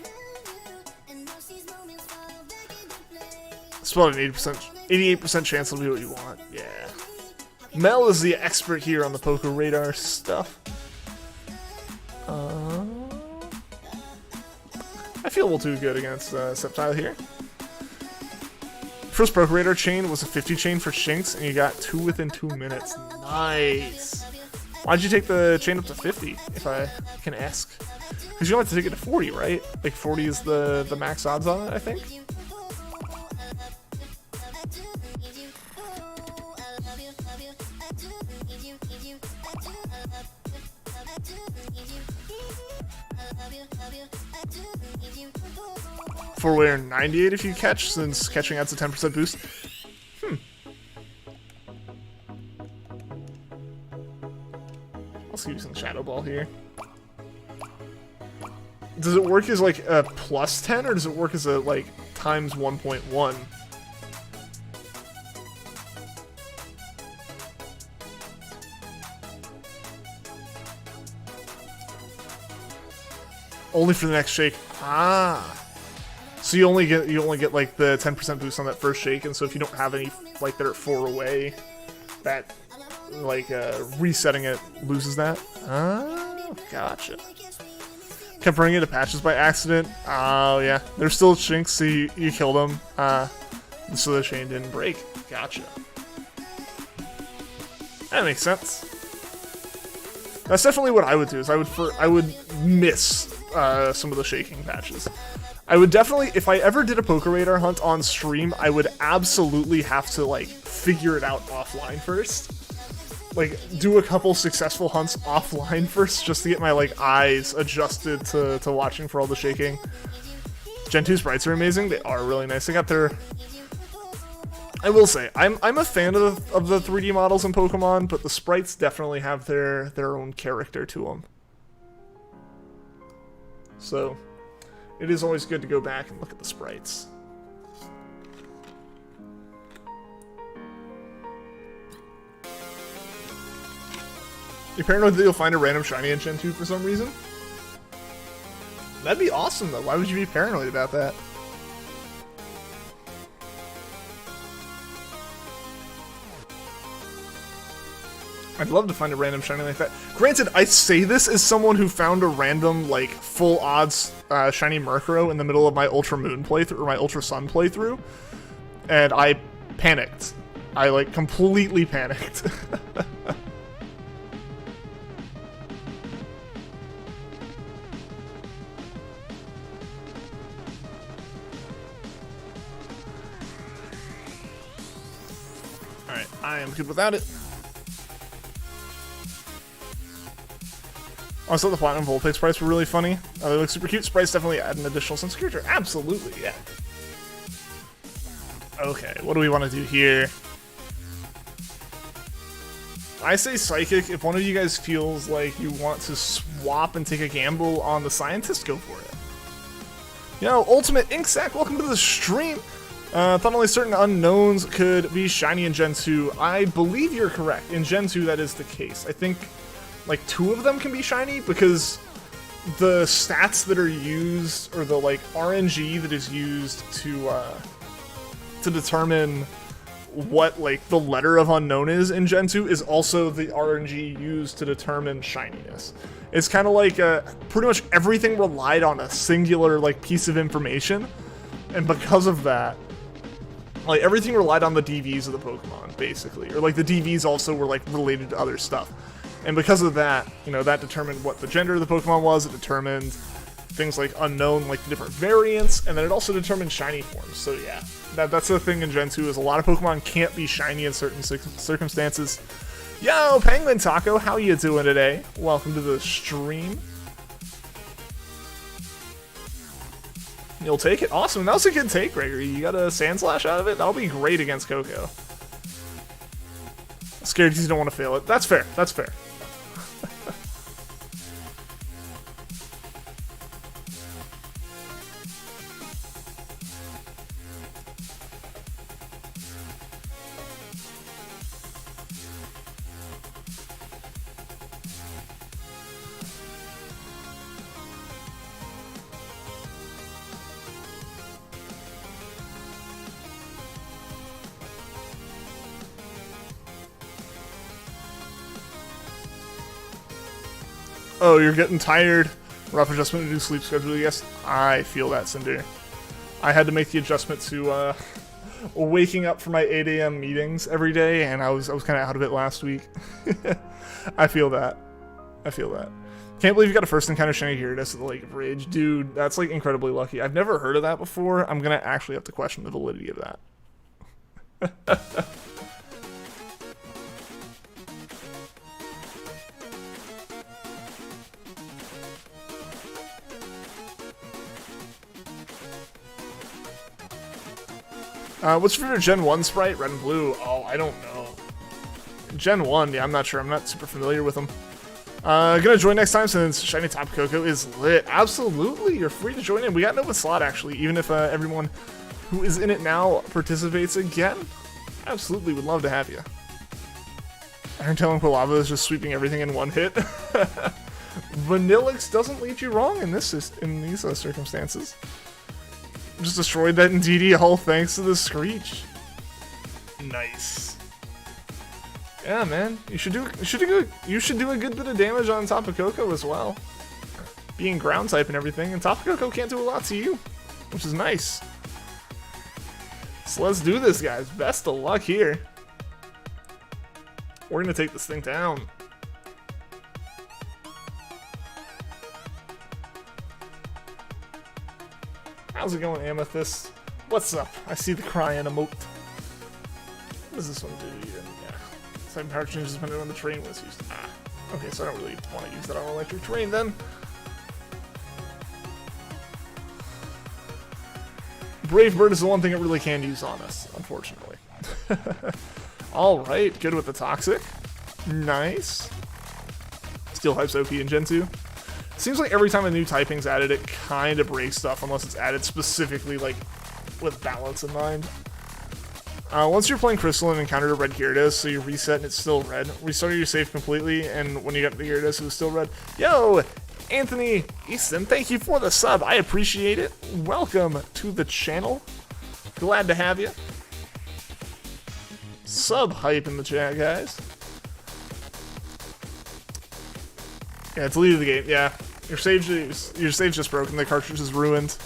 It's about an 88% chance it'll be what you want. Yeah. Mel is the expert here on the Pokeradar stuff. I feel we'll do good against Sceptile here. First Pokeradar chain was a 50 chain for Shinx, and you got 2 within 2 minutes. Nice. Why'd you take the chain up to 50, if I can ask? Because you don't have to take it to 40, right? Like 40 is the max odds on it, I think? Four-way 98 if you catch, since catching adds a 10% boost. I'll use some Shadow Ball here. Does it work as like a plus 10 or does it work as a like times 1.1? Only for the next shake. Ah. So you only get like the 10% boost on that first shake, and so if you don't have any like that are 4 away, that like resetting it loses that. Oh, gotcha. Kept running into patches by accident. Oh yeah, there's still chinks, so you kill them. So the chain didn't break. Gotcha. That makes sense. That's definitely what I would do. Is I would miss some of the shaking patches. I would definitely, if I ever did a Poké Radar hunt on stream, I would absolutely have to like figure it out offline first. Like, do a couple successful hunts offline first, just to get my like eyes adjusted to watching for all the shaking. Gen 2 sprites are amazing. They are really nice. They got their... I will say, I'm a fan of the 3D models in Pokemon, but the sprites definitely have their own character to them. So, it is always good to go back and look at the sprites. You're paranoid that you'll find a random shiny in Gen 2 for some reason? That'd be awesome, though. Why would you be paranoid about that? I'd love to find a random shiny like that. Granted, I say this as someone who found a random, like, full odds shiny Murkrow in the middle of my Ultra Moon playthrough, or my Ultra Sun playthrough, and I panicked. I, like, completely panicked. Alright, I am good without it. Also, the Platinum Vulpix sprites were really funny. They look super cute. Sprites definitely add an additional sense of character. Absolutely, yeah. Okay, what do we want to do here? I say Psychic. If one of you guys feels like you want to swap and take a gamble on the Scientist, go for it. Yo, Ultimate Inksack, welcome to the stream. Thought only certain unknowns could be shiny in Gen 2. I believe you're correct. In Gen 2, that is the case. I think like 2 of them can be shiny because the stats that are used, or the like RNG that is used to determine what like the letter of unknown is in Gen 2 is also the RNG used to determine shininess. It's kind of like pretty much everything relied on a singular like piece of information, and because of that, like everything relied on the DVs of the Pokemon basically, or like the DVs also were like related to other stuff. And because of that, you know, that determined what the gender of the Pokemon was. It determined things like unknown, like the different variants, and then it also determined shiny forms. So yeah, that's the thing in Gen 2 is a lot of Pokemon can't be shiny in certain circumstances. Yo, Penguin Taco, how you doing today? Welcome to the stream. You'll take it? Awesome, that was a good take, Gregory. You got a Sand Slash out of it? That'll be great against KOKO. Scared because you don't want to fail it. That's fair, that's fair. Oh, you're getting tired. Rough adjustment to do sleep schedule. Yes, I feel that, Cinder. I had to make the adjustment to waking up for my 8 a.m. meetings every day, and I was kind of out of it last week. I feel that. I feel that. Can't believe you got a first encounter shiny Gyarados at the Lake of Rage. Dude, that's like incredibly lucky. I've never heard of that before. I'm gonna actually have to question the validity of that. What's your favorite Gen 1 sprite? Red and blue? Oh, I don't know. Gen 1, yeah, I'm not sure. I'm not super familiar with them. Gonna join next time since Shiny Tapu Koko is lit. Absolutely, you're free to join in. We got an open slot, actually, even if everyone who is in it now participates again. Absolutely, would love to have you. Iron Tail and Quilava is just sweeping everything in one hit. Vanillix doesn't lead you wrong in these circumstances. Just destroyed that Indeedee, all thanks to the Screech. Nice. Yeah, man. You should do a good bit of damage on Tapu Koko as well. Being ground type and everything, and Tapu Koko can't do a lot to you, which is nice. So let's do this, guys. Best of luck here. We're gonna take this thing down. How's it going, Amethyst? What's up? I see the crying emote. What does this one do even? Yeah. Same power changes depending on the terrain was used. Ah. Okay, so I don't really want to use that on electric terrain then. Brave Bird is the one thing it really can use on us, unfortunately. Alright, good with the Toxic. Nice. Steel Type's OP in Gen 2. Seems like every time a new typing's added, it kind of breaks stuff unless it's added specifically, like, with balance in mind. Once you're playing Crystal and encountered a red Gyarados, so you reset and it's still red, restart your save completely, and when you got the Gyarados, it was still red. Yo, Anthony Easton, thank you for the sub. I appreciate it. Welcome to the channel. Glad to have you. Sub hype in the chat, guys. Yeah, it's lead of the game. Yeah, your save's just broken. The cartridge is ruined.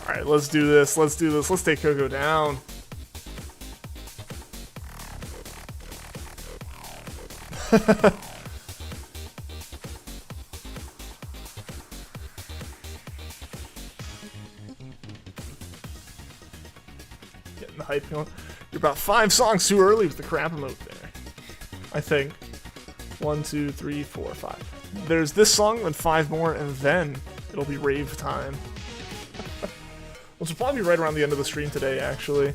All right, let's do this. Let's do this. Let's take Koko down. Getting the hype going. You're about 5 songs too early with the crap emote there. I think. 1, 2, 3, 4, 5. There's this song and 5 more, and then it'll be rave time. Which will probably be right around the end of the stream today, actually.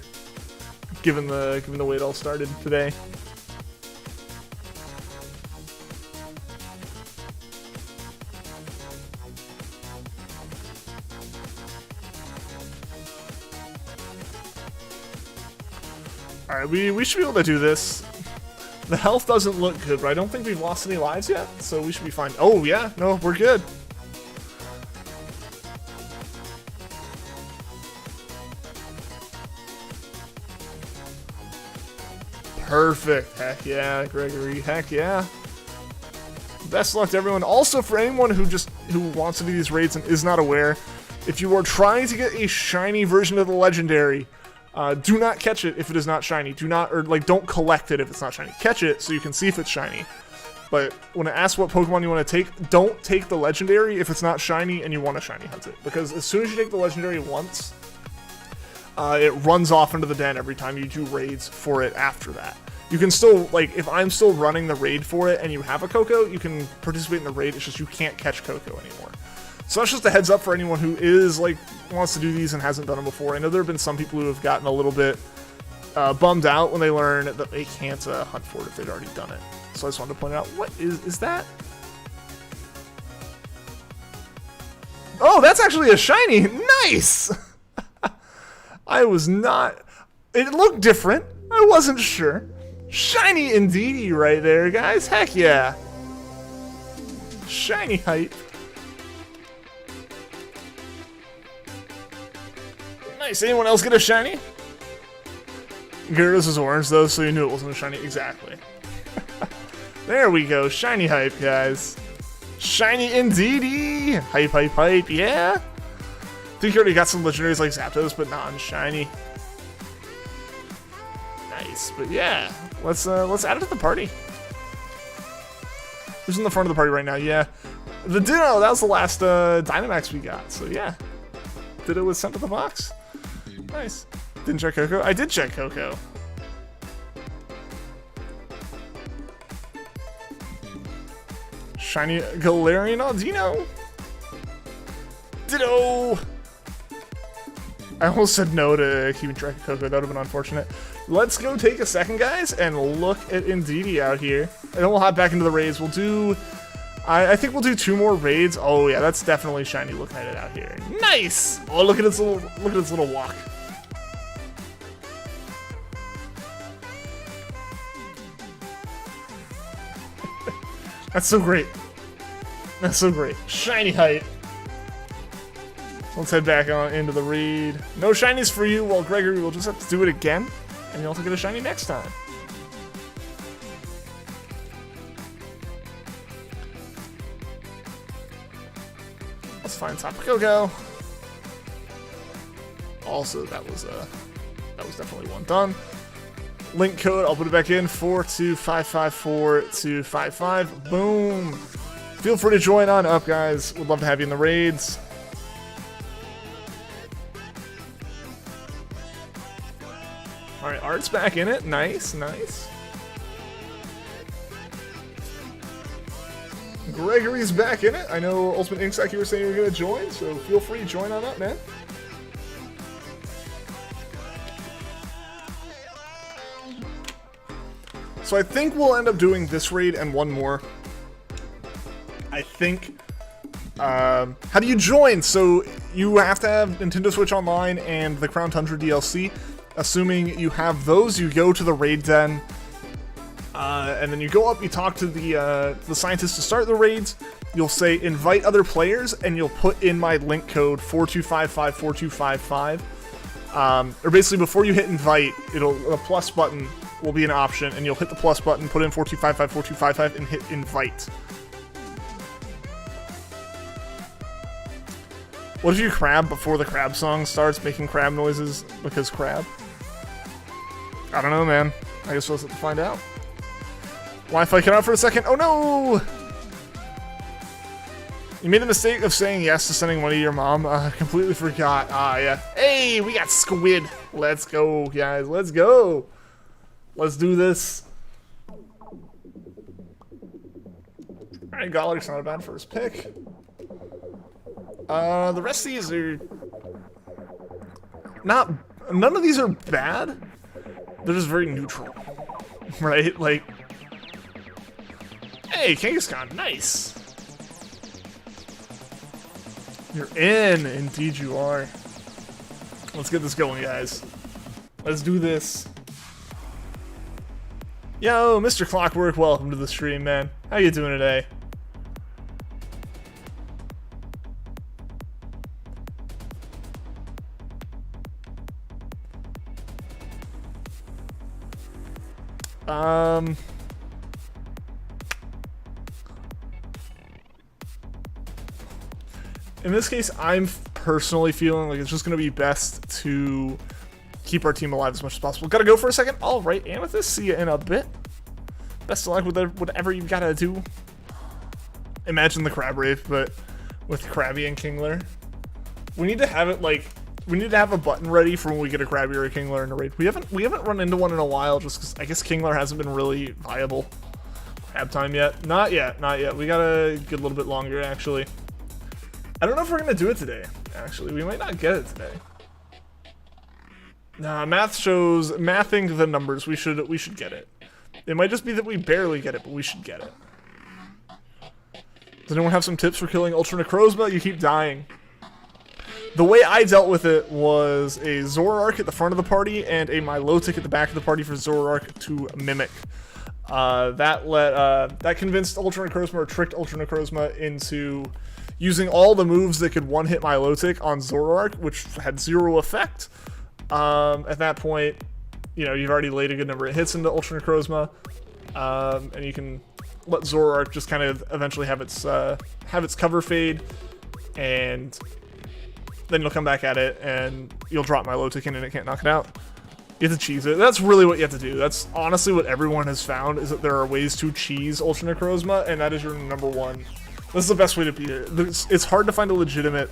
Given the way it all started today. Alright, we should be able to do this. The health doesn't look good, but I don't think we've lost any lives yet, so we should be fine. Oh, yeah, no, we're good. Perfect. Heck yeah, Gregory. Heck yeah. Best of luck to everyone. Also, for anyone who wants to do these raids and is not aware, if you are trying to get a shiny version of the legendary, do not catch it if it is not shiny. Don't collect it if it's not shiny. Catch it so you can see if it's shiny. But when it asks what Pokemon you want to take, don't take the legendary if it's not shiny and you want to shiny hunt it. Because as soon as you take the legendary once, it runs off into the den every time you do raids for it after that. You can still, like, if I'm still running the raid for it and you have a KOKO, you can participate in the raid, it's just you can't catch KOKO anymore. So that's just a heads up for anyone who is, like, wants to do these and hasn't done them before. I know there have been some people who have gotten a little bit bummed out when they learn that they can't hunt for it if they'd already done it. So I just wanted to point out, what is that? Oh, that's actually a shiny! Nice! I was not... It looked different. I wasn't sure. Shiny Indeedee right there, guys. Heck yeah. Shiny hype. Nice. Anyone else get a shiny? Gyarados is orange, though, so you knew it wasn't a shiny. Exactly. There we go. Shiny hype, guys. Shiny Indeedee. Gregory! Hype, hype, hype, yeah! I think you already got some legendaries like Zapdos, but not on shiny. Nice, but yeah, let's add it to the party. Who's in the front of the party right now? Yeah, the Ditto, that was the last Dynamax we got, so yeah. Ditto was sent to the box. Nice. Didn't check KOKO? I did check KOKO. Shiny Galarian Aldino. Ditto! I almost said no to keeping track of KOKO. That would have been unfortunate. Let's go take a second, guys, and look at Indeedee out here. And then we'll hop back into the raids. We'll do... I think we'll do 2 more raids. Oh, yeah, that's definitely shiny looking at it out here. Nice! Oh, look at its little walk. That's so great. That's so great. Shiny height. Let's head back on into the raid. No shinies for you. Well, Gregory will just have to do it again, and you'll also get a shiny next time. Let's find Tapu KOKO. Also, that was definitely one done. Link code, I'll put it back in, 42554-255. Boom. Feel free to join on up, guys. Would love to have you in the raids. Alright, Art's back in it. Nice, nice. Gregory's back in it. I know Ultimate Inksack, you were saying you were going to join, so feel free to join on up, man. So I think we'll end up doing this raid and one more. I think. How do you join? So you have to have Nintendo Switch Online and the Crown Tundra DLC. Assuming you have those, you go to the raid den, and then you go up. You talk to the scientists to start the raids. You'll say invite other players, and you'll put in my link code 42554255. Or basically, before you hit invite, a plus button will be an option, and you'll hit the plus button, put in 42554255, and hit invite. What if you crab before the crab song starts making crab noises because crab? I don't know, man. I guess we'll have to find out. Wi-Fi cut out for a second. Oh no! You made the mistake of saying yes to sending money to your mom. Completely forgot. Ah, yeah. Hey, we got squid. Let's go, guys. Let's go. Let's do this. Alright, Gollark's not a bad first pick. The rest of these are not... None of these are bad. They're just very neutral. Right? Like... Hey, Kangaskhan, nice. You're in. Indeed you are. Let's get this going, guys. Let's do this. Yo, Mr. Clockwork, welcome to the stream, man. How you doing today? In this case, I'm personally feeling like it's just going to be best to keep our team alive as much as possible. Gotta go for a second. All right, Amethyst, see you in a bit. Best of luck with whatever you've got to do. Imagine the Crab Rave, but with Krabby and Kingler. We need to have it like... We need to have a button ready for when we get a Krabby or a Kingler in a raid. We haven't run into one in a while, just because I guess Kingler hasn't been really viable. Crab time yet? Not yet, not yet. We gotta get a little bit longer, actually. I don't know if we're gonna do it today, actually. We might not get it today. Nah, math shows, mathing the numbers, we should get it. It might just be that we barely get it, but we should get it. Does anyone have some tips for killing Ultra Necrozma? You keep dying. The way I dealt with it was a Zoroark at the front of the party and a Milotic at the back of the party for Zoroark to mimic. That convinced Ultra Necrozma, or tricked Ultra Necrozma into using all the moves that could one-hit Milotic on Zoroark, which had zero effect. At that point, you know, you've already laid a good number of hits into Ultra Necrozma, and you can let Zoroark just kind of eventually have its cover fade, and then you'll come back at it, and you'll drop Milotic, and it can't knock it out. You have to cheese it. That's really what you have to do. That's honestly what everyone has found, is that there are ways to cheese Ultra Necrozma, and that is your number one. This is the best way to beat it. It's hard to find a legitimate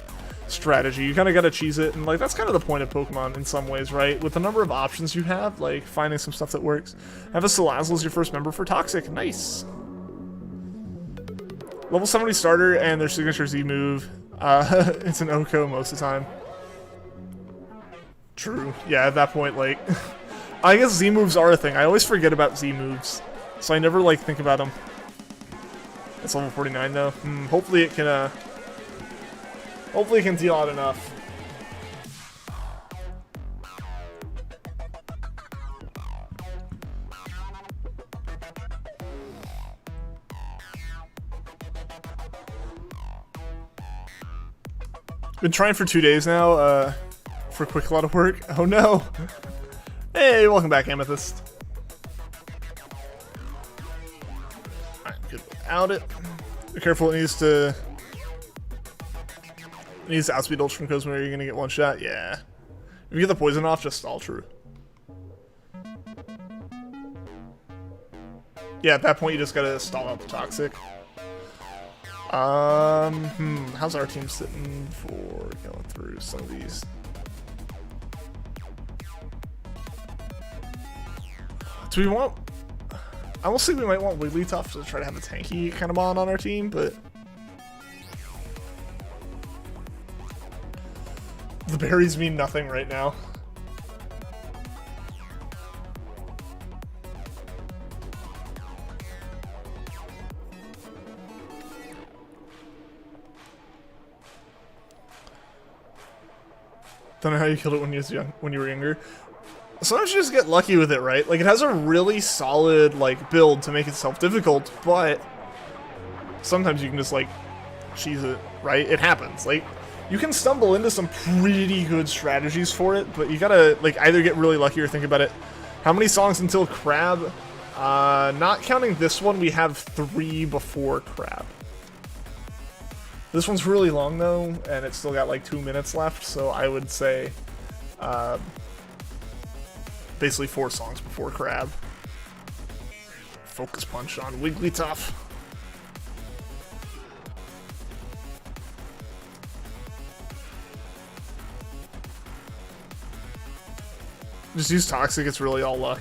strategy. You kind of got to cheese it, and like that's kind of the point of Pokemon in some ways, right? With the number of options you have, like finding some stuff that works. Have a Salazzle as your first member for Toxic. Nice. Level 70 starter, and their signature Z move. It's an OHKO most of the time. True. Yeah, at that point, like, I guess Z moves are a thing. I always forget about Z moves, so I never like think about them. It's level 49 though. Hopefully it can deal out enough. Been trying for 2 days now, for a quick lot of work. Oh no! Hey, welcome back, Amethyst. Alright, good without it. Be careful, it needs to outspeed Ultra Necrozma, where you're gonna get one shot. Yeah. If you get the poison off, just all true. Yeah, at that point you just gotta stall out the Toxic. How's our team sitting for going through some of these? Do we want... I will say we might want Wigglytuff to try to have a tanky kind of mon on our team, but... the berries mean nothing right now. Don't know how you killed it when you were younger. Sometimes you just get lucky with it, right? Like, it has a really solid, like, build to make itself difficult, but sometimes you can just, like, cheese it, right? It happens. Like, you can stumble into some pretty good strategies for it, but you gotta, like, either get really lucky or think about it. How many songs until Crab? Not counting this one, we have 3 before Crab. This one's really long, though, and it's still got, like, 2 minutes left, so I would say, basically 4 songs before Crab. Focus Punch on Wigglytuff. Just use Toxic, it's really all luck.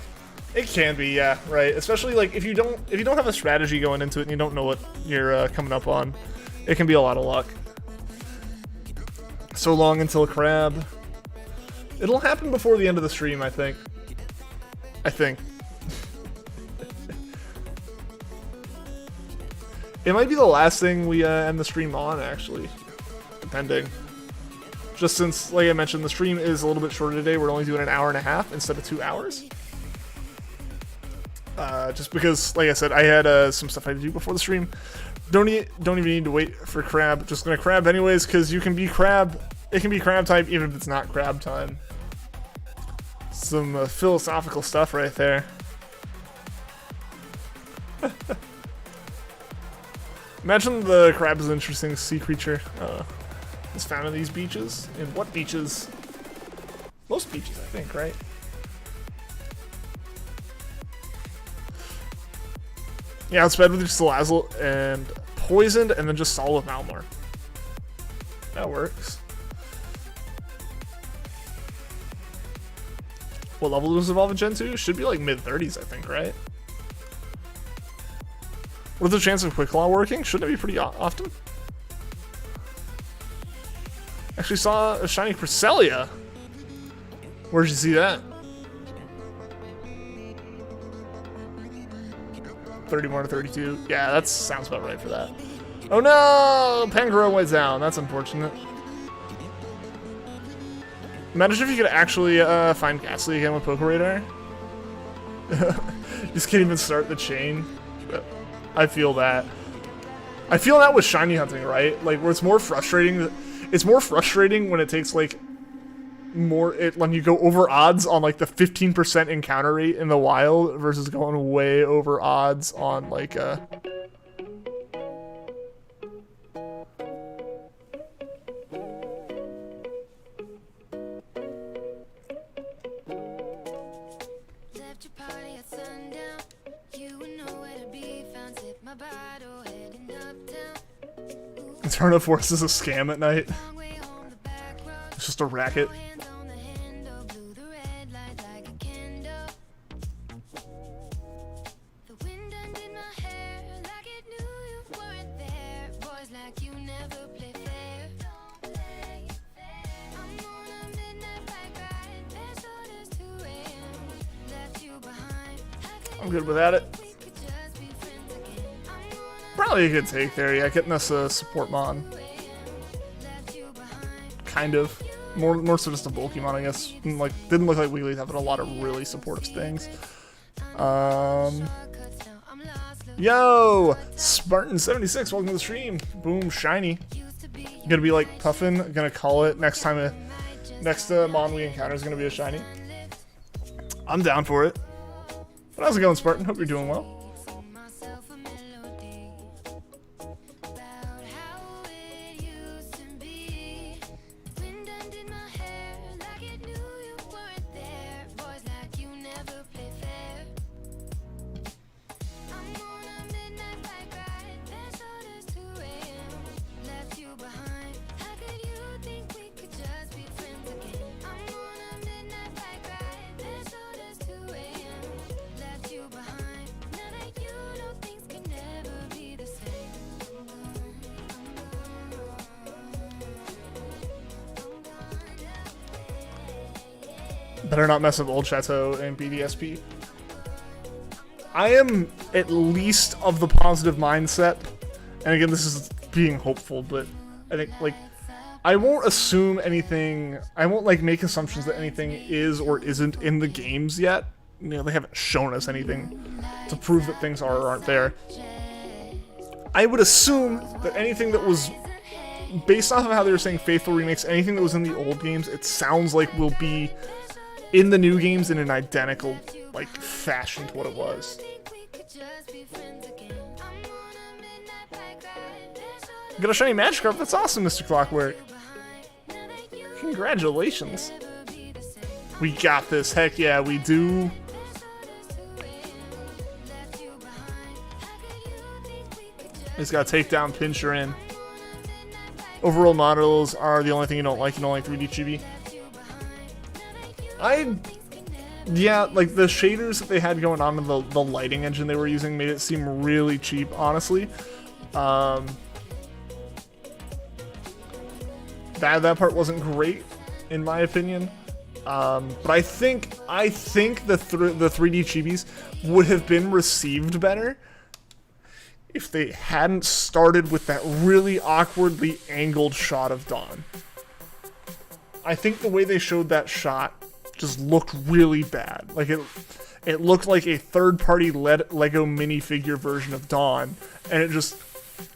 It can be, yeah, right. Especially like if you don't have a strategy going into it and you don't know what you're coming up on, it can be a lot of luck. So long until Crab. It'll happen before the end of the stream, I think. It might be the last thing we end the stream on, actually. Depending. Just since, like I mentioned, the stream is a little bit shorter today. We're only doing an hour and a half instead of 2 hours. Just because, like I said, I had some stuff I had to do before the stream. Don't even need to wait for Crab. Just gonna Crab anyways, because you can be Crab. It can be Crab time even if it's not Crab time. Some philosophical stuff right there. Imagine the Crab is an interesting sea creature. It's found in these beaches. In what beaches? Most beaches, I think, right? Yeah, it's bad with just Salazzle and Poisoned, and then just Stall with Malmar. That works. What level does Evolve in Gen 2? Should be like mid-30s, I think, right? What's the chance of Quick Claw working? Shouldn't it be pretty often? Actually saw a shiny Cresselia. Where'd you see that? 31 to 32. Yeah, that sounds about right for that. Oh no! Pangoro went down. That's unfortunate. Imagine if you could actually find Ghastly again with Poke Radar. You just can't even start the chain. I feel that. I feel that with shiny hunting, right? Like, where it's more frustrating. It's more frustrating when it takes, like, when you go over odds on, like, the 15% encounter rate in the wild versus going way over odds on, like, at sundown. You would know where to be found. Tip my bottle, heading uptown. Turn of Force is a scam at night. Long way home, the back road. It's just a racket. Hands on the handle, blew the red light like a candle. The wind undid my hair like it knew you weren't there. Boys like you never play fair. Don't play fair. I'm on a midnight bike ride. There's orders 2 a.m. Left you behind. I'm good without it. We could just be friends again. I'm on Probably a good take there. Yeah, getting us a support mon. left you behind. Kind of. More so just a bulky mon, I guess. Didn't look like Wiggly's having a lot of really supportive things. Shortcuts now, I'm lost. Look, Yo! Spartan76, welcome to the stream. Boom, shiny. used to be Gonna be like Puffin, gonna call it next time next mon we encounter is gonna be a shiny. I'm down for it. But how's it going, Spartan? Hope you're doing well. myself a melody about how it used to be. Wind undid my hair like it knew you weren't there. Boys like you never play fair. I'm on a midnight bike ride. There's orders 2 a.m. Left you behind. How could you think we could just be friends again? I'm on a midnight bike ride. There's orders 2 a.m. Left you behind. Now that you know things can never be the same. Better not mess up Old Chateau and BDSP. I am at least of the positive mindset, and again, this is being hopeful, but I think, like, I won't assume anything, I won't, like, make assumptions that anything is or isn't in the games yet. You know, they haven't shown us anything to prove that things are or aren't there. I would assume that anything that was, based off of how they were saying faithful remakes, anything that was in the old games, it sounds like will be in the new games in an identical, like, fashion to what it was. Think we could just be friends again. I'm on a midnight bike ride. There's orders Got a shiny Magikarp, that's awesome, Mr. Clockwork. behind. Now that you Congratulations. never be the same. We got this, heck yeah, we do. He's got Takedown, Pinscher in. Overall models are the only thing you don't like 3D chibi. Yeah, like the shaders that they had going on in the lighting engine they were using made it seem really cheap, honestly. That part wasn't great, in my opinion. But I think the 3D chibis would have been received better if they hadn't started with that really awkwardly angled shot of Dawn. I think the way they showed that shot just looked really bad. Like it looked like a third-party Lego minifigure version of Dawn, and it just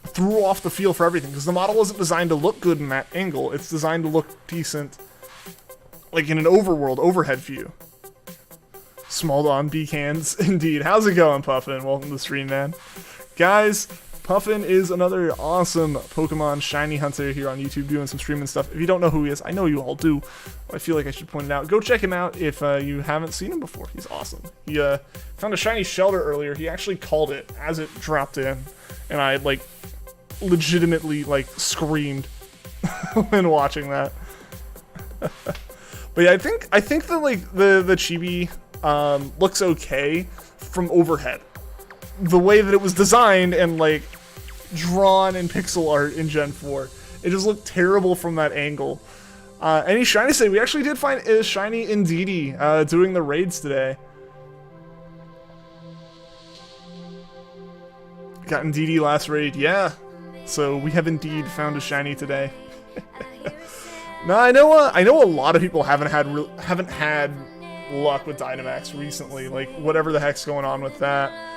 threw off the feel for everything, because the model wasn't designed to look good in that angle. It's designed to look decent, like in an overhead view. Small Dawn B-cans, indeed. How's it going, Puffin? Welcome to the stream, man. Guys, Puffin is another awesome Pokemon shiny hunter here on YouTube doing some streaming stuff. If you don't know who he is, I know you all do. I feel like I should point it out. Go check him out if you haven't seen him before. He's awesome. He found a shiny Shelter earlier. He actually called it as it dropped in, and I like legitimately like screamed when watching that. But yeah, I think that like the chibi looks okay from overhead. The way that it was designed and like drawn in pixel art in Gen 4, it just looked terrible from that angle. Any shiny say? We actually did find a shiny Indeedee doing the raids today. Got Indeedee last raid, yeah. So we have indeed found a shiny today. No, I know a lot of people haven't had luck with Dynamax recently. Like whatever the heck's going on with that.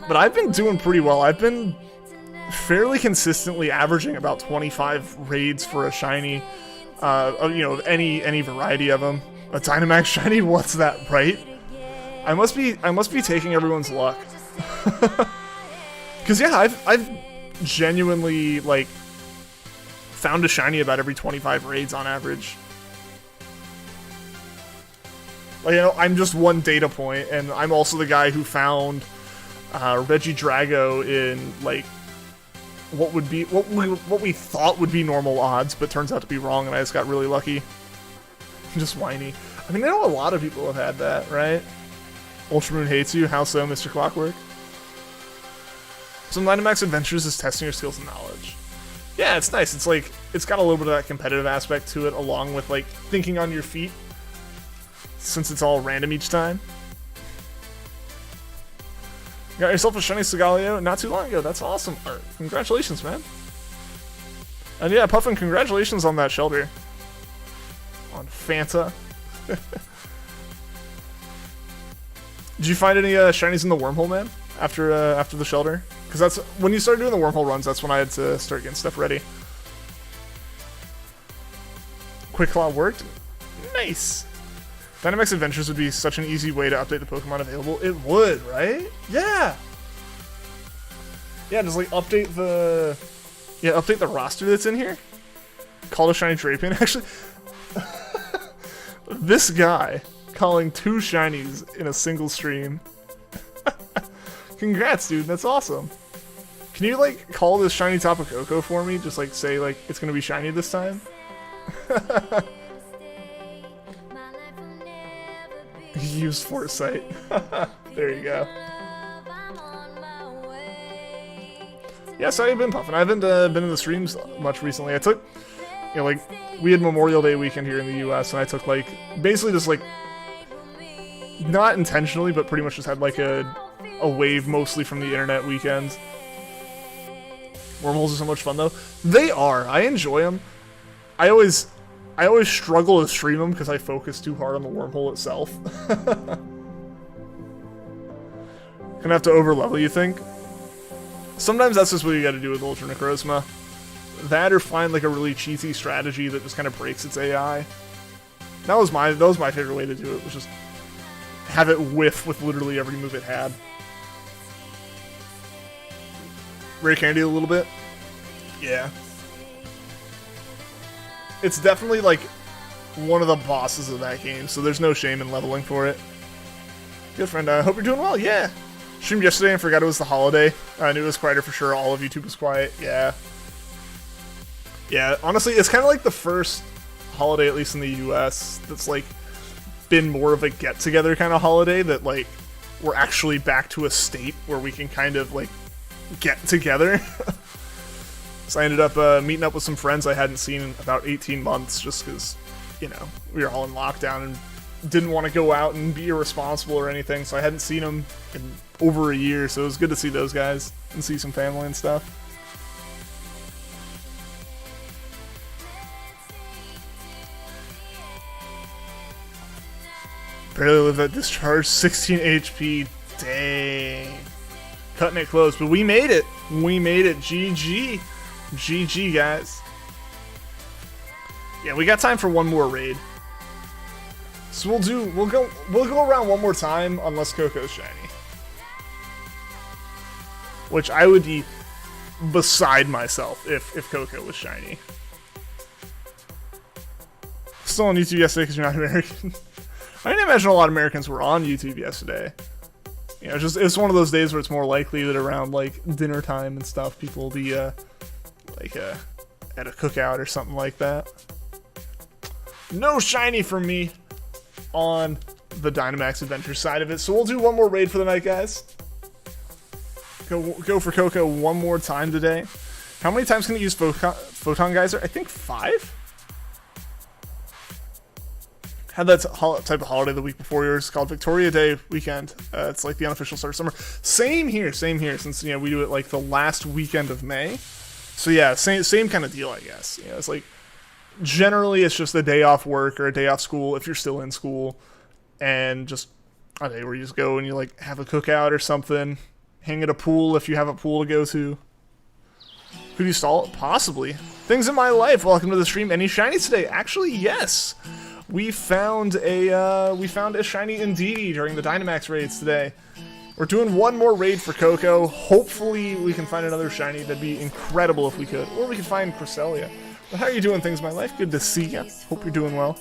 But I've been doing pretty well. I've been fairly consistently averaging about 25 raids for a shiny, you know, any variety of them. A Dynamax shiny, what's that, right? I must be taking everyone's luck. Because yeah, I've genuinely like found a shiny about every 25 raids on average. Like, you know, I'm just one data point, and I'm also the guy who found Regidrago in, like, what we thought would be normal odds, but turns out to be wrong, and I just got really lucky. I'm just whiny. I mean, I know a lot of people have had that, right? Ultramoon hates you. How so, Mr. Clockwork? Some Dynamax Adventures is testing your skills and knowledge. Yeah, it's nice. It's like, it's got a little bit of that competitive aspect to it, along with, like, thinking on your feet, since it's all random each time. You got yourself a shiny Sigaleo not too long ago. That's awesome. Congratulations, man. And yeah, Puffin, congratulations on that shelter. On Fanta. Did you find any shinies in the wormhole, man? After the shelter? Because that's when you start doing the wormhole runs. That's when I had to start getting stuff ready. Quick Claw worked. Nice. Dynamax Adventures would be such an easy way to update the Pokemon available. It would, right? Yeah. Yeah, just like update the roster that's in here. Call to shiny Drapion. Actually, this guy calling 2 shinies in a single stream. Congrats, dude. That's awesome. Can you, like, call this shiny Tapu Koko for me? Just, like, say, like, it's gonna be shiny this time? Use foresight. There you go. Yeah, so I've been puffing. I haven't been in the streams much recently. I took, you know, like, we had Memorial Day weekend here in the US, and I took, like, basically just, like, not intentionally, but pretty much just had, like, a wave mostly from the internet weekend. Wormholes are so much fun, though. They are. I enjoy them. I always struggle to stream them because I focus too hard on the wormhole itself. Gonna have to overlevel, you think? Sometimes that's just what you gotta do with Ultra Necrozma. That or find like a really cheesy strategy that just kind of breaks its AI. That was my favorite way to do it, was just have it whiff with literally every move it had. Rare Candy a little bit? Yeah. It's definitely, like, one of the bosses of that game, so there's no shame in leveling for it. Good friend, I hope you're doing well, yeah. Streamed yesterday and forgot it was the holiday. I knew it was quieter for sure, all of YouTube was quiet, yeah. Yeah, honestly, it's kind of like the first holiday, at least in the US, that's, like, been more of a get-together kind of holiday, that, like, we're actually back to a state where we can kind of, like, get together. So I ended up meeting up with some friends I hadn't seen in about 18 months, just because, you know, we were all in lockdown and didn't want to go out and be irresponsible or anything, so I hadn't seen them in over a year, so it was good to see those guys and see some family and stuff. Barely live at discharge, 16 HP, dang. Cutting it close, but we made it. We made it, GG. GG, guys. Yeah, we got time for one more raid. So we'll go around one more time unless Koko's shiny. Which I would be beside myself if Koko was shiny. Still on YouTube yesterday because you're not American. I didn't imagine a lot of Americans were on YouTube yesterday. You know, it's one of those days where it's more likely that around like dinner time and stuff, people will be like at a cookout or something like that. No shiny from me on the Dynamax Adventure side of it, so we'll do one more raid for the night, guys. Go for Koko one more time today. How many times can you use Photon Geyser? I think 5? Had that type of holiday the week before yours called Victoria Day weekend. It's like the unofficial start of summer. Same here, since, you know, we do it like the last weekend of May. So yeah, same kind of deal, I guess. You know, it's like generally it's just a day off work or a day off school if you're still in school, and just a day where you just go and you like have a cookout or something, hang at a pool if you have a pool to go to. Could you stall it? Possibly. Things in my life. Welcome to the stream. Any shinies today? Actually, yes. We found a shiny Indeedee during the Dynamax raids today. We're doing one more raid for Koko. Hopefully we can find another shiny. That'd be incredible if we could. Or we could find Cresselia. But how are you doing, things in my life? Good to see ya. Hope you're doing well.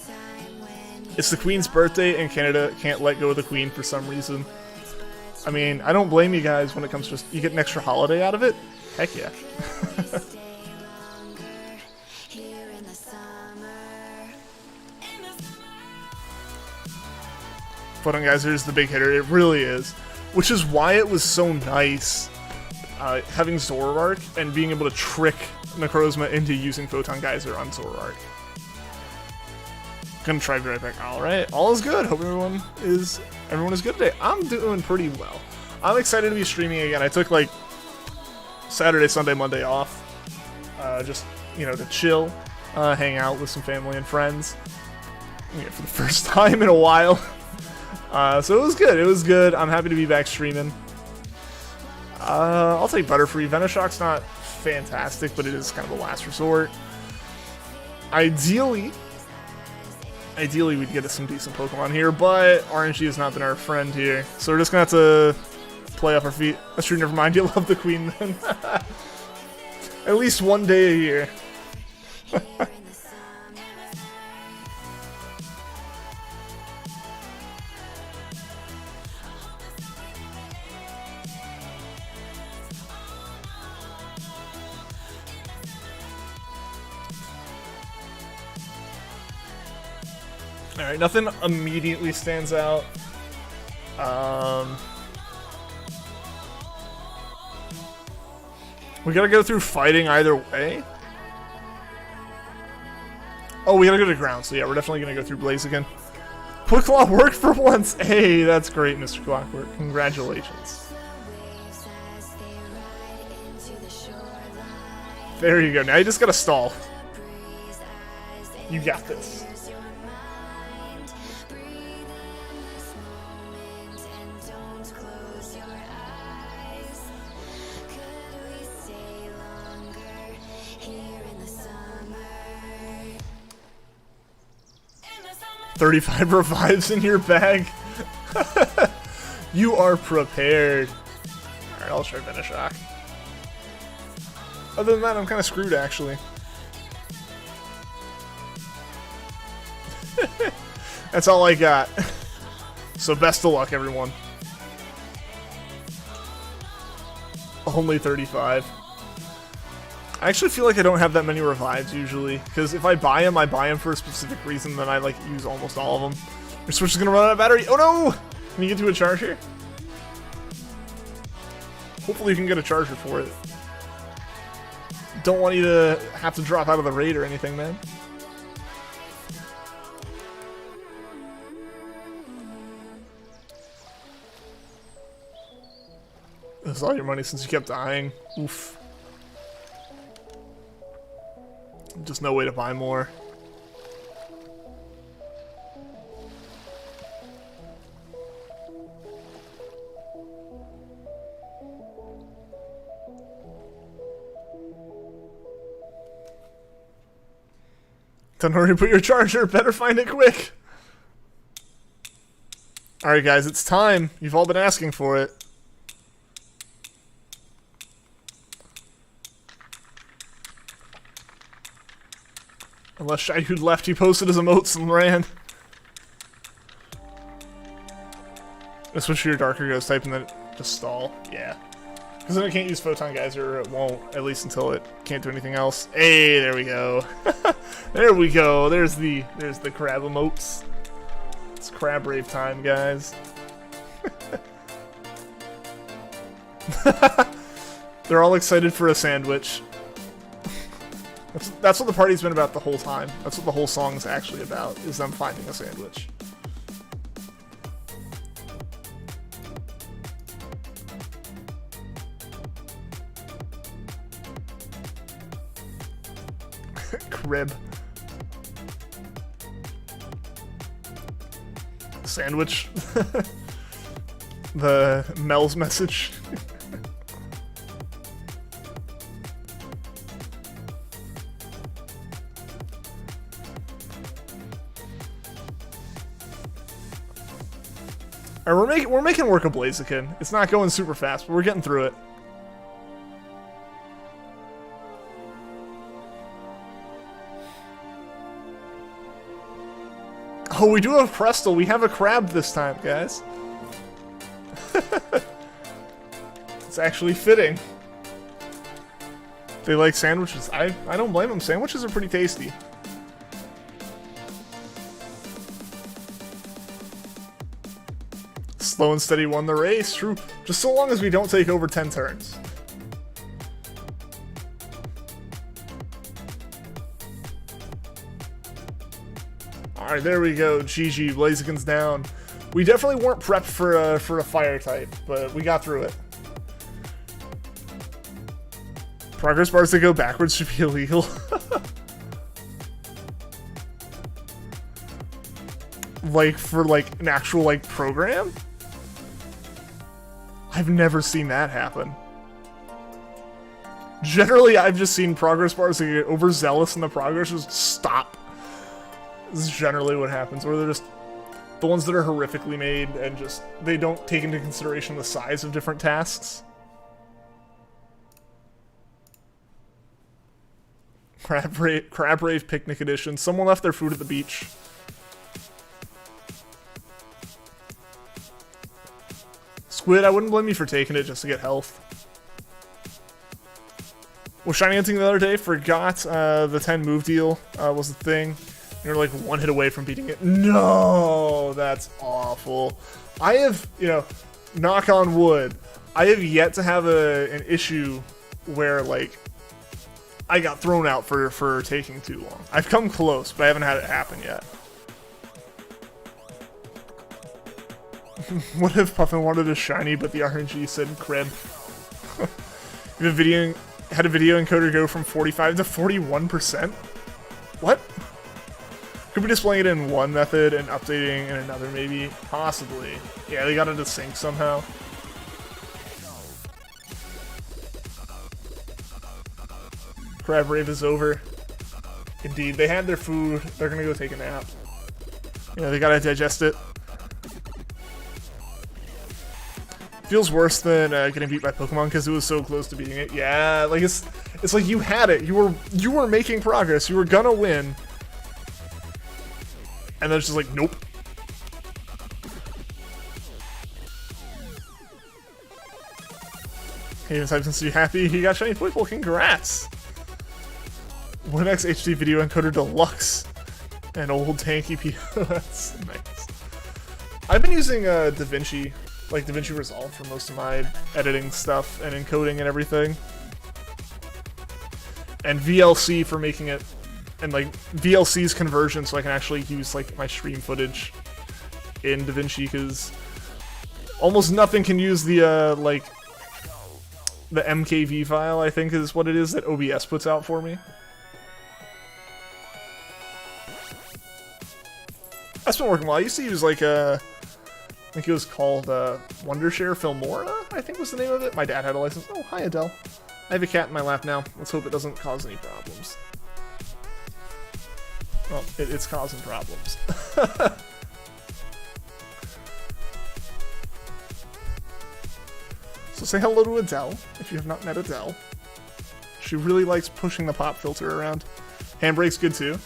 It's the Queen's birthday, and Canada can't let go of the Queen for some reason. I mean, I don't blame you guys when it comes to you get an extra holiday out of it. Heck yeah. Photon Geyser is the big hitter. It really is. Which is why it was so nice having Zoroark and being able to trick Necrozma into using Photon Geyser on Zoroark. Gonna try right back. Alright, all is good. Hope everyone is good today. I'm doing pretty well. I'm excited to be streaming again. I took like Saturday, Sunday, Monday off. Just, you know, to chill, hang out with some family and friends. Yeah, for the first time in a while. So it was good. It was good. I'm happy to be back streaming. I'll take Butterfree. Venoshock's not fantastic, but it is kind of a last resort. Ideally we'd get some decent Pokemon here, but RNG has not been our friend here. So we're just going to have to play off our feet. That's true, never mind. You love the Queen then. At least one day a year. Alright, nothing immediately stands out. We gotta go through fighting either way. Oh, we gotta go to ground, so yeah, we're definitely gonna go through Blaziken. Quick Claw worked for once! Hey, that's great, Mr. Clockwork. Congratulations. There you go, now you just gotta stall. You got this. $35 revives in your bag. You are prepared. Alright, I'll try Venoshock. Other than that, I'm kind of screwed, actually. That's all I got. So best of luck, everyone. Only 35. I actually feel like I don't have that many revives usually, because if I buy them for a specific reason, then I like use almost all of them. Your Switch is gonna run out of battery. Oh no! Can you get to a charger? Hopefully you can get a charger for it. Don't want you to have to drop out of the raid or anything, man. This is all your money since you kept dying. Oof. Just no way to buy more. Don't hurry to put your charger. Better find it quick. Alright guys, it's time. You've all been asking for it. Unless Shaihood left, he posted his emotes and ran. Switch to your Darker Ghost type and then just stall. Yeah. Because then it can't use Photon Geyser, or it won't, at least until it can't do anything else. Hey, there we go. There we go. There's the crab emotes. It's crab rave time, guys. They're all excited for a sandwich. That's what the party's been about the whole time. That's what the whole song's actually about, is them finding a sandwich. Crib. Sandwich. The Mel's message. Alright, we're making work of Blaziken. It's not going super fast, but we're getting through it. Oh, we do have Cresselia. We have a crab this time, guys. It's actually fitting. They like sandwiches. I don't blame them. Sandwiches are pretty tasty. Slow and steady won the race. True. Just so long as we don't take over 10 turns. Alright, there we go. GG. Blaziken's down. We definitely weren't prepped for a fire type, but we got through it. Progress bars that go backwards should be illegal. Like, for, like, an actual, like, program? I've never seen that happen. Generally, I've just seen progress bars that get overzealous and the progress just stop. This is generally what happens, where they're just the ones that are horrifically made and just, they don't take into consideration the size of different tasks. Crab Rave Picnic Edition. Someone left their food at the beach. Squid, I wouldn't blame you for taking it just to get health. Was shiny hunting the other day, forgot the 10 move deal was the thing. You're like one hit away from beating it. No, that's awful. I have, you know, knock on wood, I have yet to have an issue where, like, I got thrown out for taking too long. I've come close, but I haven't had it happen yet. What if Puffin wanted a shiny, but the RNG said crib? Had a video encoder go from 45 to 41%? What? Could be displaying it in one method and updating in another, maybe? Possibly. Yeah, they got it to sync somehow. Crab Rave is over. Indeed, they had their food. They're gonna go take a nap. You know, they gotta digest it. Feels worse than getting beat by Pokemon because it was so close to beating it. Yeah, like it's like you had it. You were making progress. You were gonna win. And then it's just like, nope. Hey, Miss Hudson, so you happy? He got shiny Pokeball. Congrats! 1X HD Video Encoder Deluxe. And old tanky P. That's nice. I've been using DaVinci, like DaVinci Resolve for most of my editing stuff and encoding and everything. And VLC for making it, and like VLC's conversion so I can actually use like my stream footage in DaVinci, because almost nothing can use the like the MKV file, I think is what it is that OBS puts out for me. That's been working well. I used to use like I think it was called Wondershare Filmora, I think was the name of it. My dad had a license. Oh, hi Adele. I have a cat in my lap now. Let's hope it doesn't cause any problems. Well, it's causing problems. So say hello to Adele, if you have not met Adele. She really likes pushing the pop filter around. Handbrake's good too.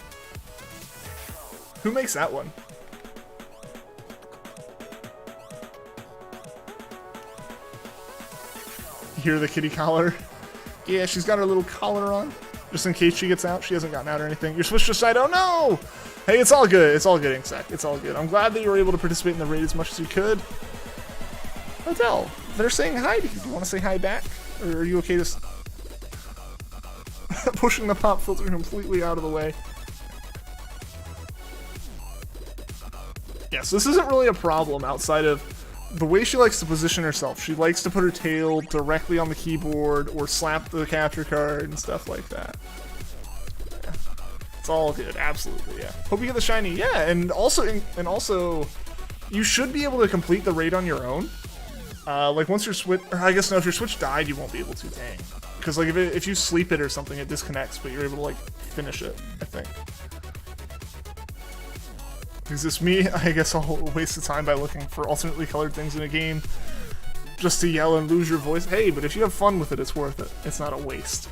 Who makes that one? You hear the kitty collar? Yeah, she's got her little collar on. Just in case she gets out. She hasn't gotten out or anything. You're switched to side. Oh no! Hey, it's all good. It's all good, Insect. It's all good. I'm glad that you were able to participate in the raid as much as you could. Adele, they're saying hi to you. Do you want to say hi back? Or are you okay just pushing the pop filter completely out of the way? Yeah, so this isn't really a problem outside of the way she likes to position herself. She likes to put her tail directly on the keyboard or slap the capture card and stuff like that. Yeah. It's all good, absolutely, yeah. Hope you get the shiny, yeah, and also you should be able to complete the raid on your own. Like once your switch, or I guess no, if your switch died, you won't be able to, dang. Because like if you sleep it or something, it disconnects, but you're able to like finish it, I think. Is this me? I guess I'll waste the time by looking for alternately colored things in a game just to yell and lose your voice. Hey, but if you have fun with it, it's worth it. It's not a waste.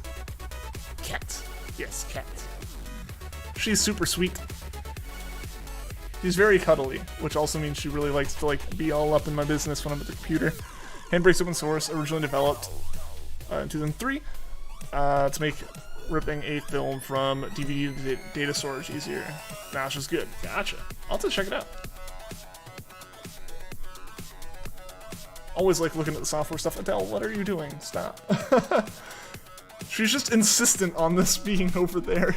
Cat. Yes, cat. She's super sweet. She's very cuddly, which also means she really likes to like be all up in my business when I'm at the computer. Handbrake's open source, originally developed in 2003 to make ripping a film from DVD to data storage easier. Now she's good. Gotcha. I'll have to check it out. Always like looking at the software stuff. Adele, what are you doing? Stop. She's just insistent on this being over there.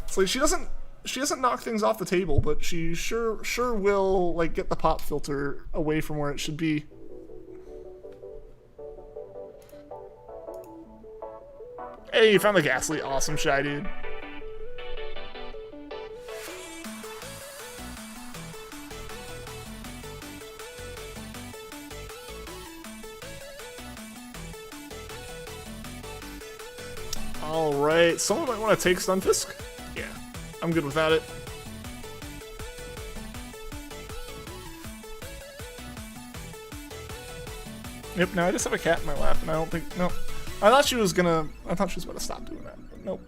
It's like she doesn't knock things off the table, but she sure will like get the pop filter away from where it should be. Hey, you found the Ghastly. Awesome, Shy Dude. Alright, someone might want to take Stunfisk. Yeah, I'm good without it. Yep, now I just have a cat in my lap, and I don't think... No. I thought she was about to stop doing that, but nope.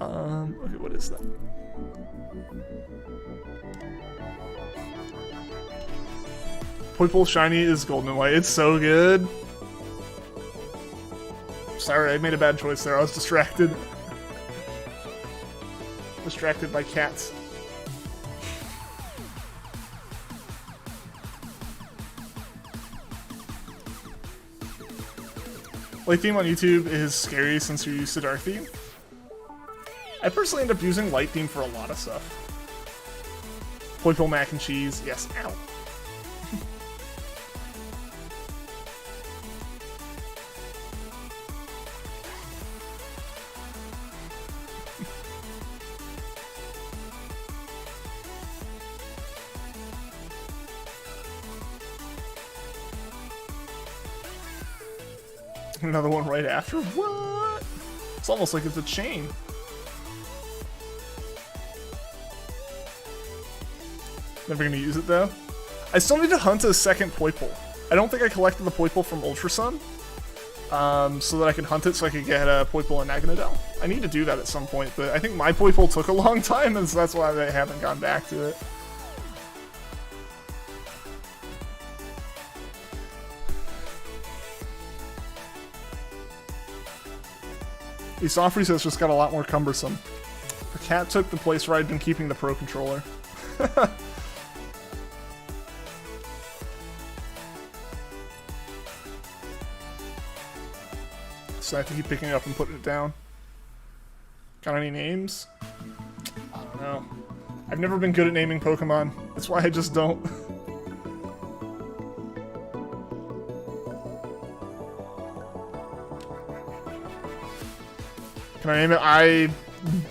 Okay, what is that? Poipole Shiny is golden and white. It's so good. Sorry, I made a bad choice there. I was distracted. Distracted by cats. Light theme on YouTube is scary since you're used to dark theme. I personally end up using light theme for a lot of stuff. Poipole mac and cheese. Yes, ow. Another one right after? What? It's almost like it's a chain. Never gonna use it though. I still need to hunt a second Poipole. I don't think I collected the Poipole from Ultra Sun. So that I can hunt it so I could get a Poipole and Naganadel. I need to do that at some point, but I think my Poipole took a long time, and so that's why I haven't gone back to it. These soft resets just got a lot more cumbersome. The cat took the place where I'd been keeping the Pro Controller. So I have to keep picking it up and putting it down. Got any names? I don't know. I've never been good at naming Pokemon. That's why I just don't. Can I name it?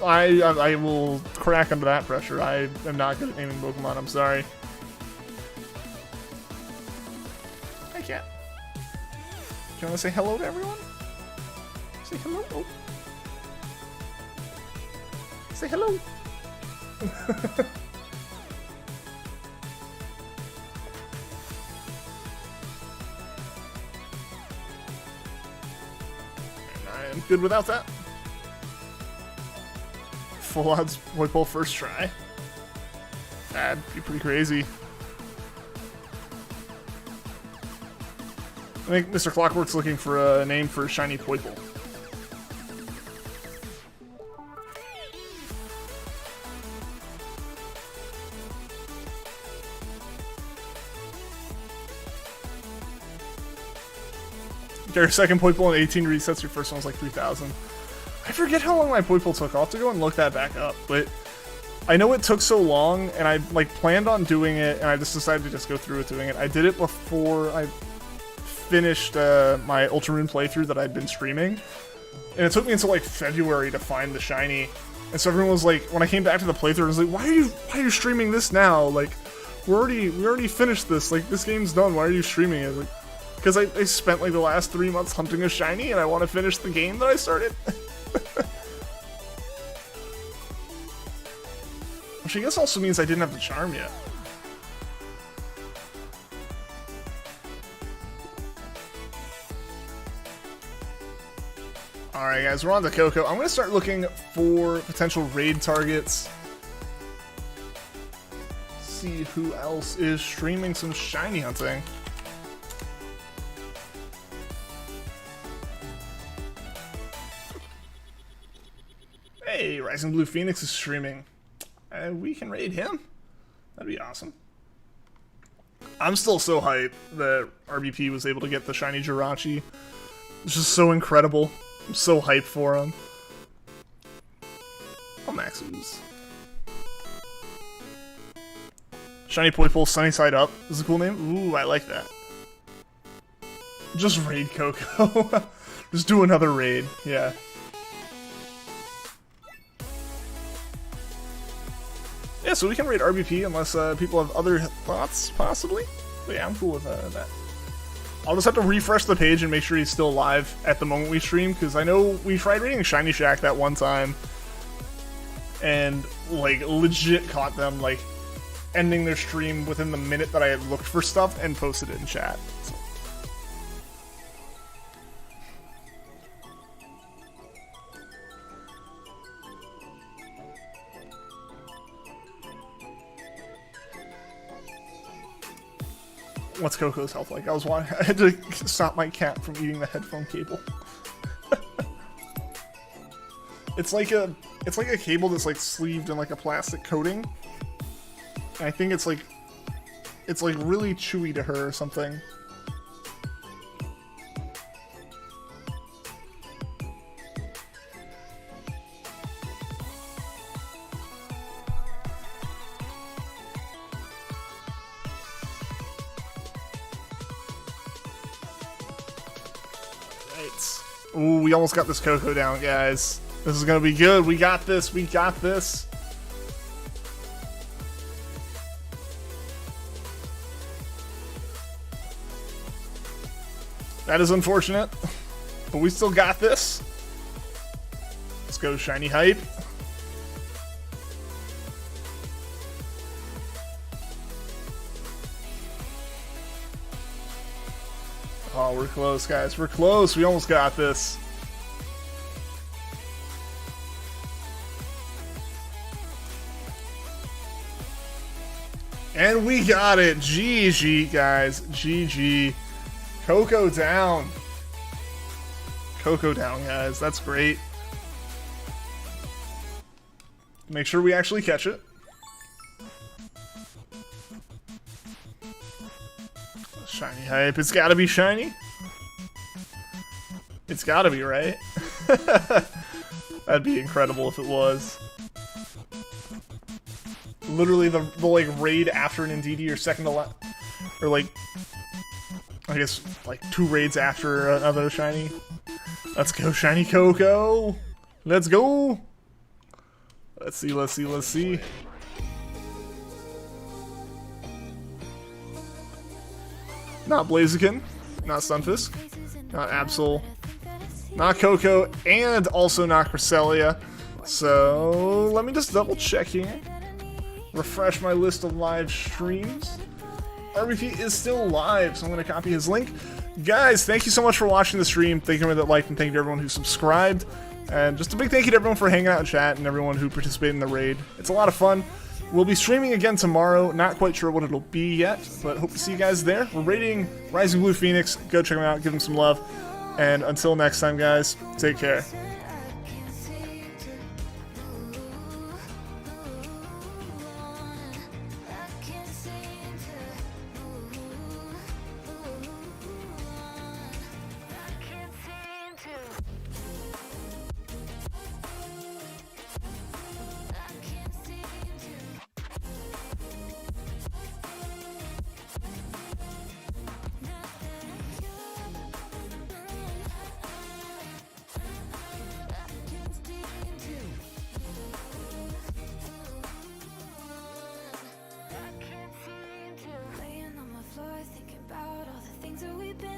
I will crack under that pressure. I am not good at naming Pokemon. I'm sorry. Hi, cat. Do you want to say hello to everyone? Say hello. Oh. Say hello. I am good without that. Full odds Poipole first try. That'd be pretty crazy. I think Mr. Clockwork's looking for a name for a shiny Poipole. Get your second Poipole in 18 resets, your first one was like 3,000. I forget how long my Poipole took. I'll have to go and look that back up, but I know it took so long, and I like planned on doing it, and I just decided to just go through with doing it. I did it before I finished my Ultra Moon playthrough that I'd been streaming, and it took me until like February to find the shiny. And so everyone was like, when I came back to the playthrough, I was like, why are you streaming this now? Like, we already finished this. Like, this game's done. Why are you streaming it? Like, because I spent like the last 3 months hunting a shiny, and I want to finish the game that I started. Which I guess also means I didn't have the charm yet. Alright guys, we're on to KOKO. I'm gonna start looking for potential raid targets. See who else is streaming some shiny hunting. Hey, Rising Blue Phoenix is streaming. We can raid him. That'd be awesome. I'm still so hyped that RBP was able to get the shiny Jirachi. It's just so incredible. I'm so hyped for him. Oh, Maxus. Shiny Poipole, Sunny Side Up is a cool name. Ooh, I like that. Just raid KOKO. Just do another raid, yeah. Yeah, so we can raid RBP unless people have other thoughts, possibly. But yeah, I'm cool with that. I'll just have to refresh the page and make sure he's still live at the moment we stream, because I know we tried raiding Shiny Shack that one time, and, like, legit caught them, like, ending their stream within the minute that I had looked for stuff and posted it in chat. So. What's KOKO's health like? I had to stop my cat from eating the headphone cable. It's like a cable that's like sleeved in like a plastic coating. And I think it's like really chewy to her or something. Ooh, we almost got this KOKO down, guys. This is gonna be good. We got this. We got this. That is unfortunate, but we still got this. Let's go, shiny hype. Oh, we're close, guys. We're close. We almost got this. And we got it. GG, guys. GG. KOKO down. KOKO down, guys. That's great. Make sure we actually catch it. Shiny hype. It's gotta be shiny. It's gotta be, right? That'd be incredible if it was. Literally the like raid after an Indeedee or second to last, or like I guess like 2 raids after another shiny. Let's go, shiny KOKO. Let's go. Let's see. Let's see. Let's see. Not Blaziken, not Stunfisk, not Absol, not KOKO, and also not Cresselia. So let me just double check here. Refresh my list of live streams. RBP is still live, so I'm going to copy his link. Guys, thank you so much for watching the stream. Thank you for that like, and thank you to everyone who subscribed. And just a big thank you to everyone for hanging out in chat and everyone who participated in the raid. It's a lot of fun. We'll be streaming again tomorrow. Not quite sure what it'll be yet, but hope to see you guys there. We're raiding Rising Blue Phoenix. Go check them out. Give them some love. And until next time, guys, take care. Laying on my floor, thinking about all the things that we've been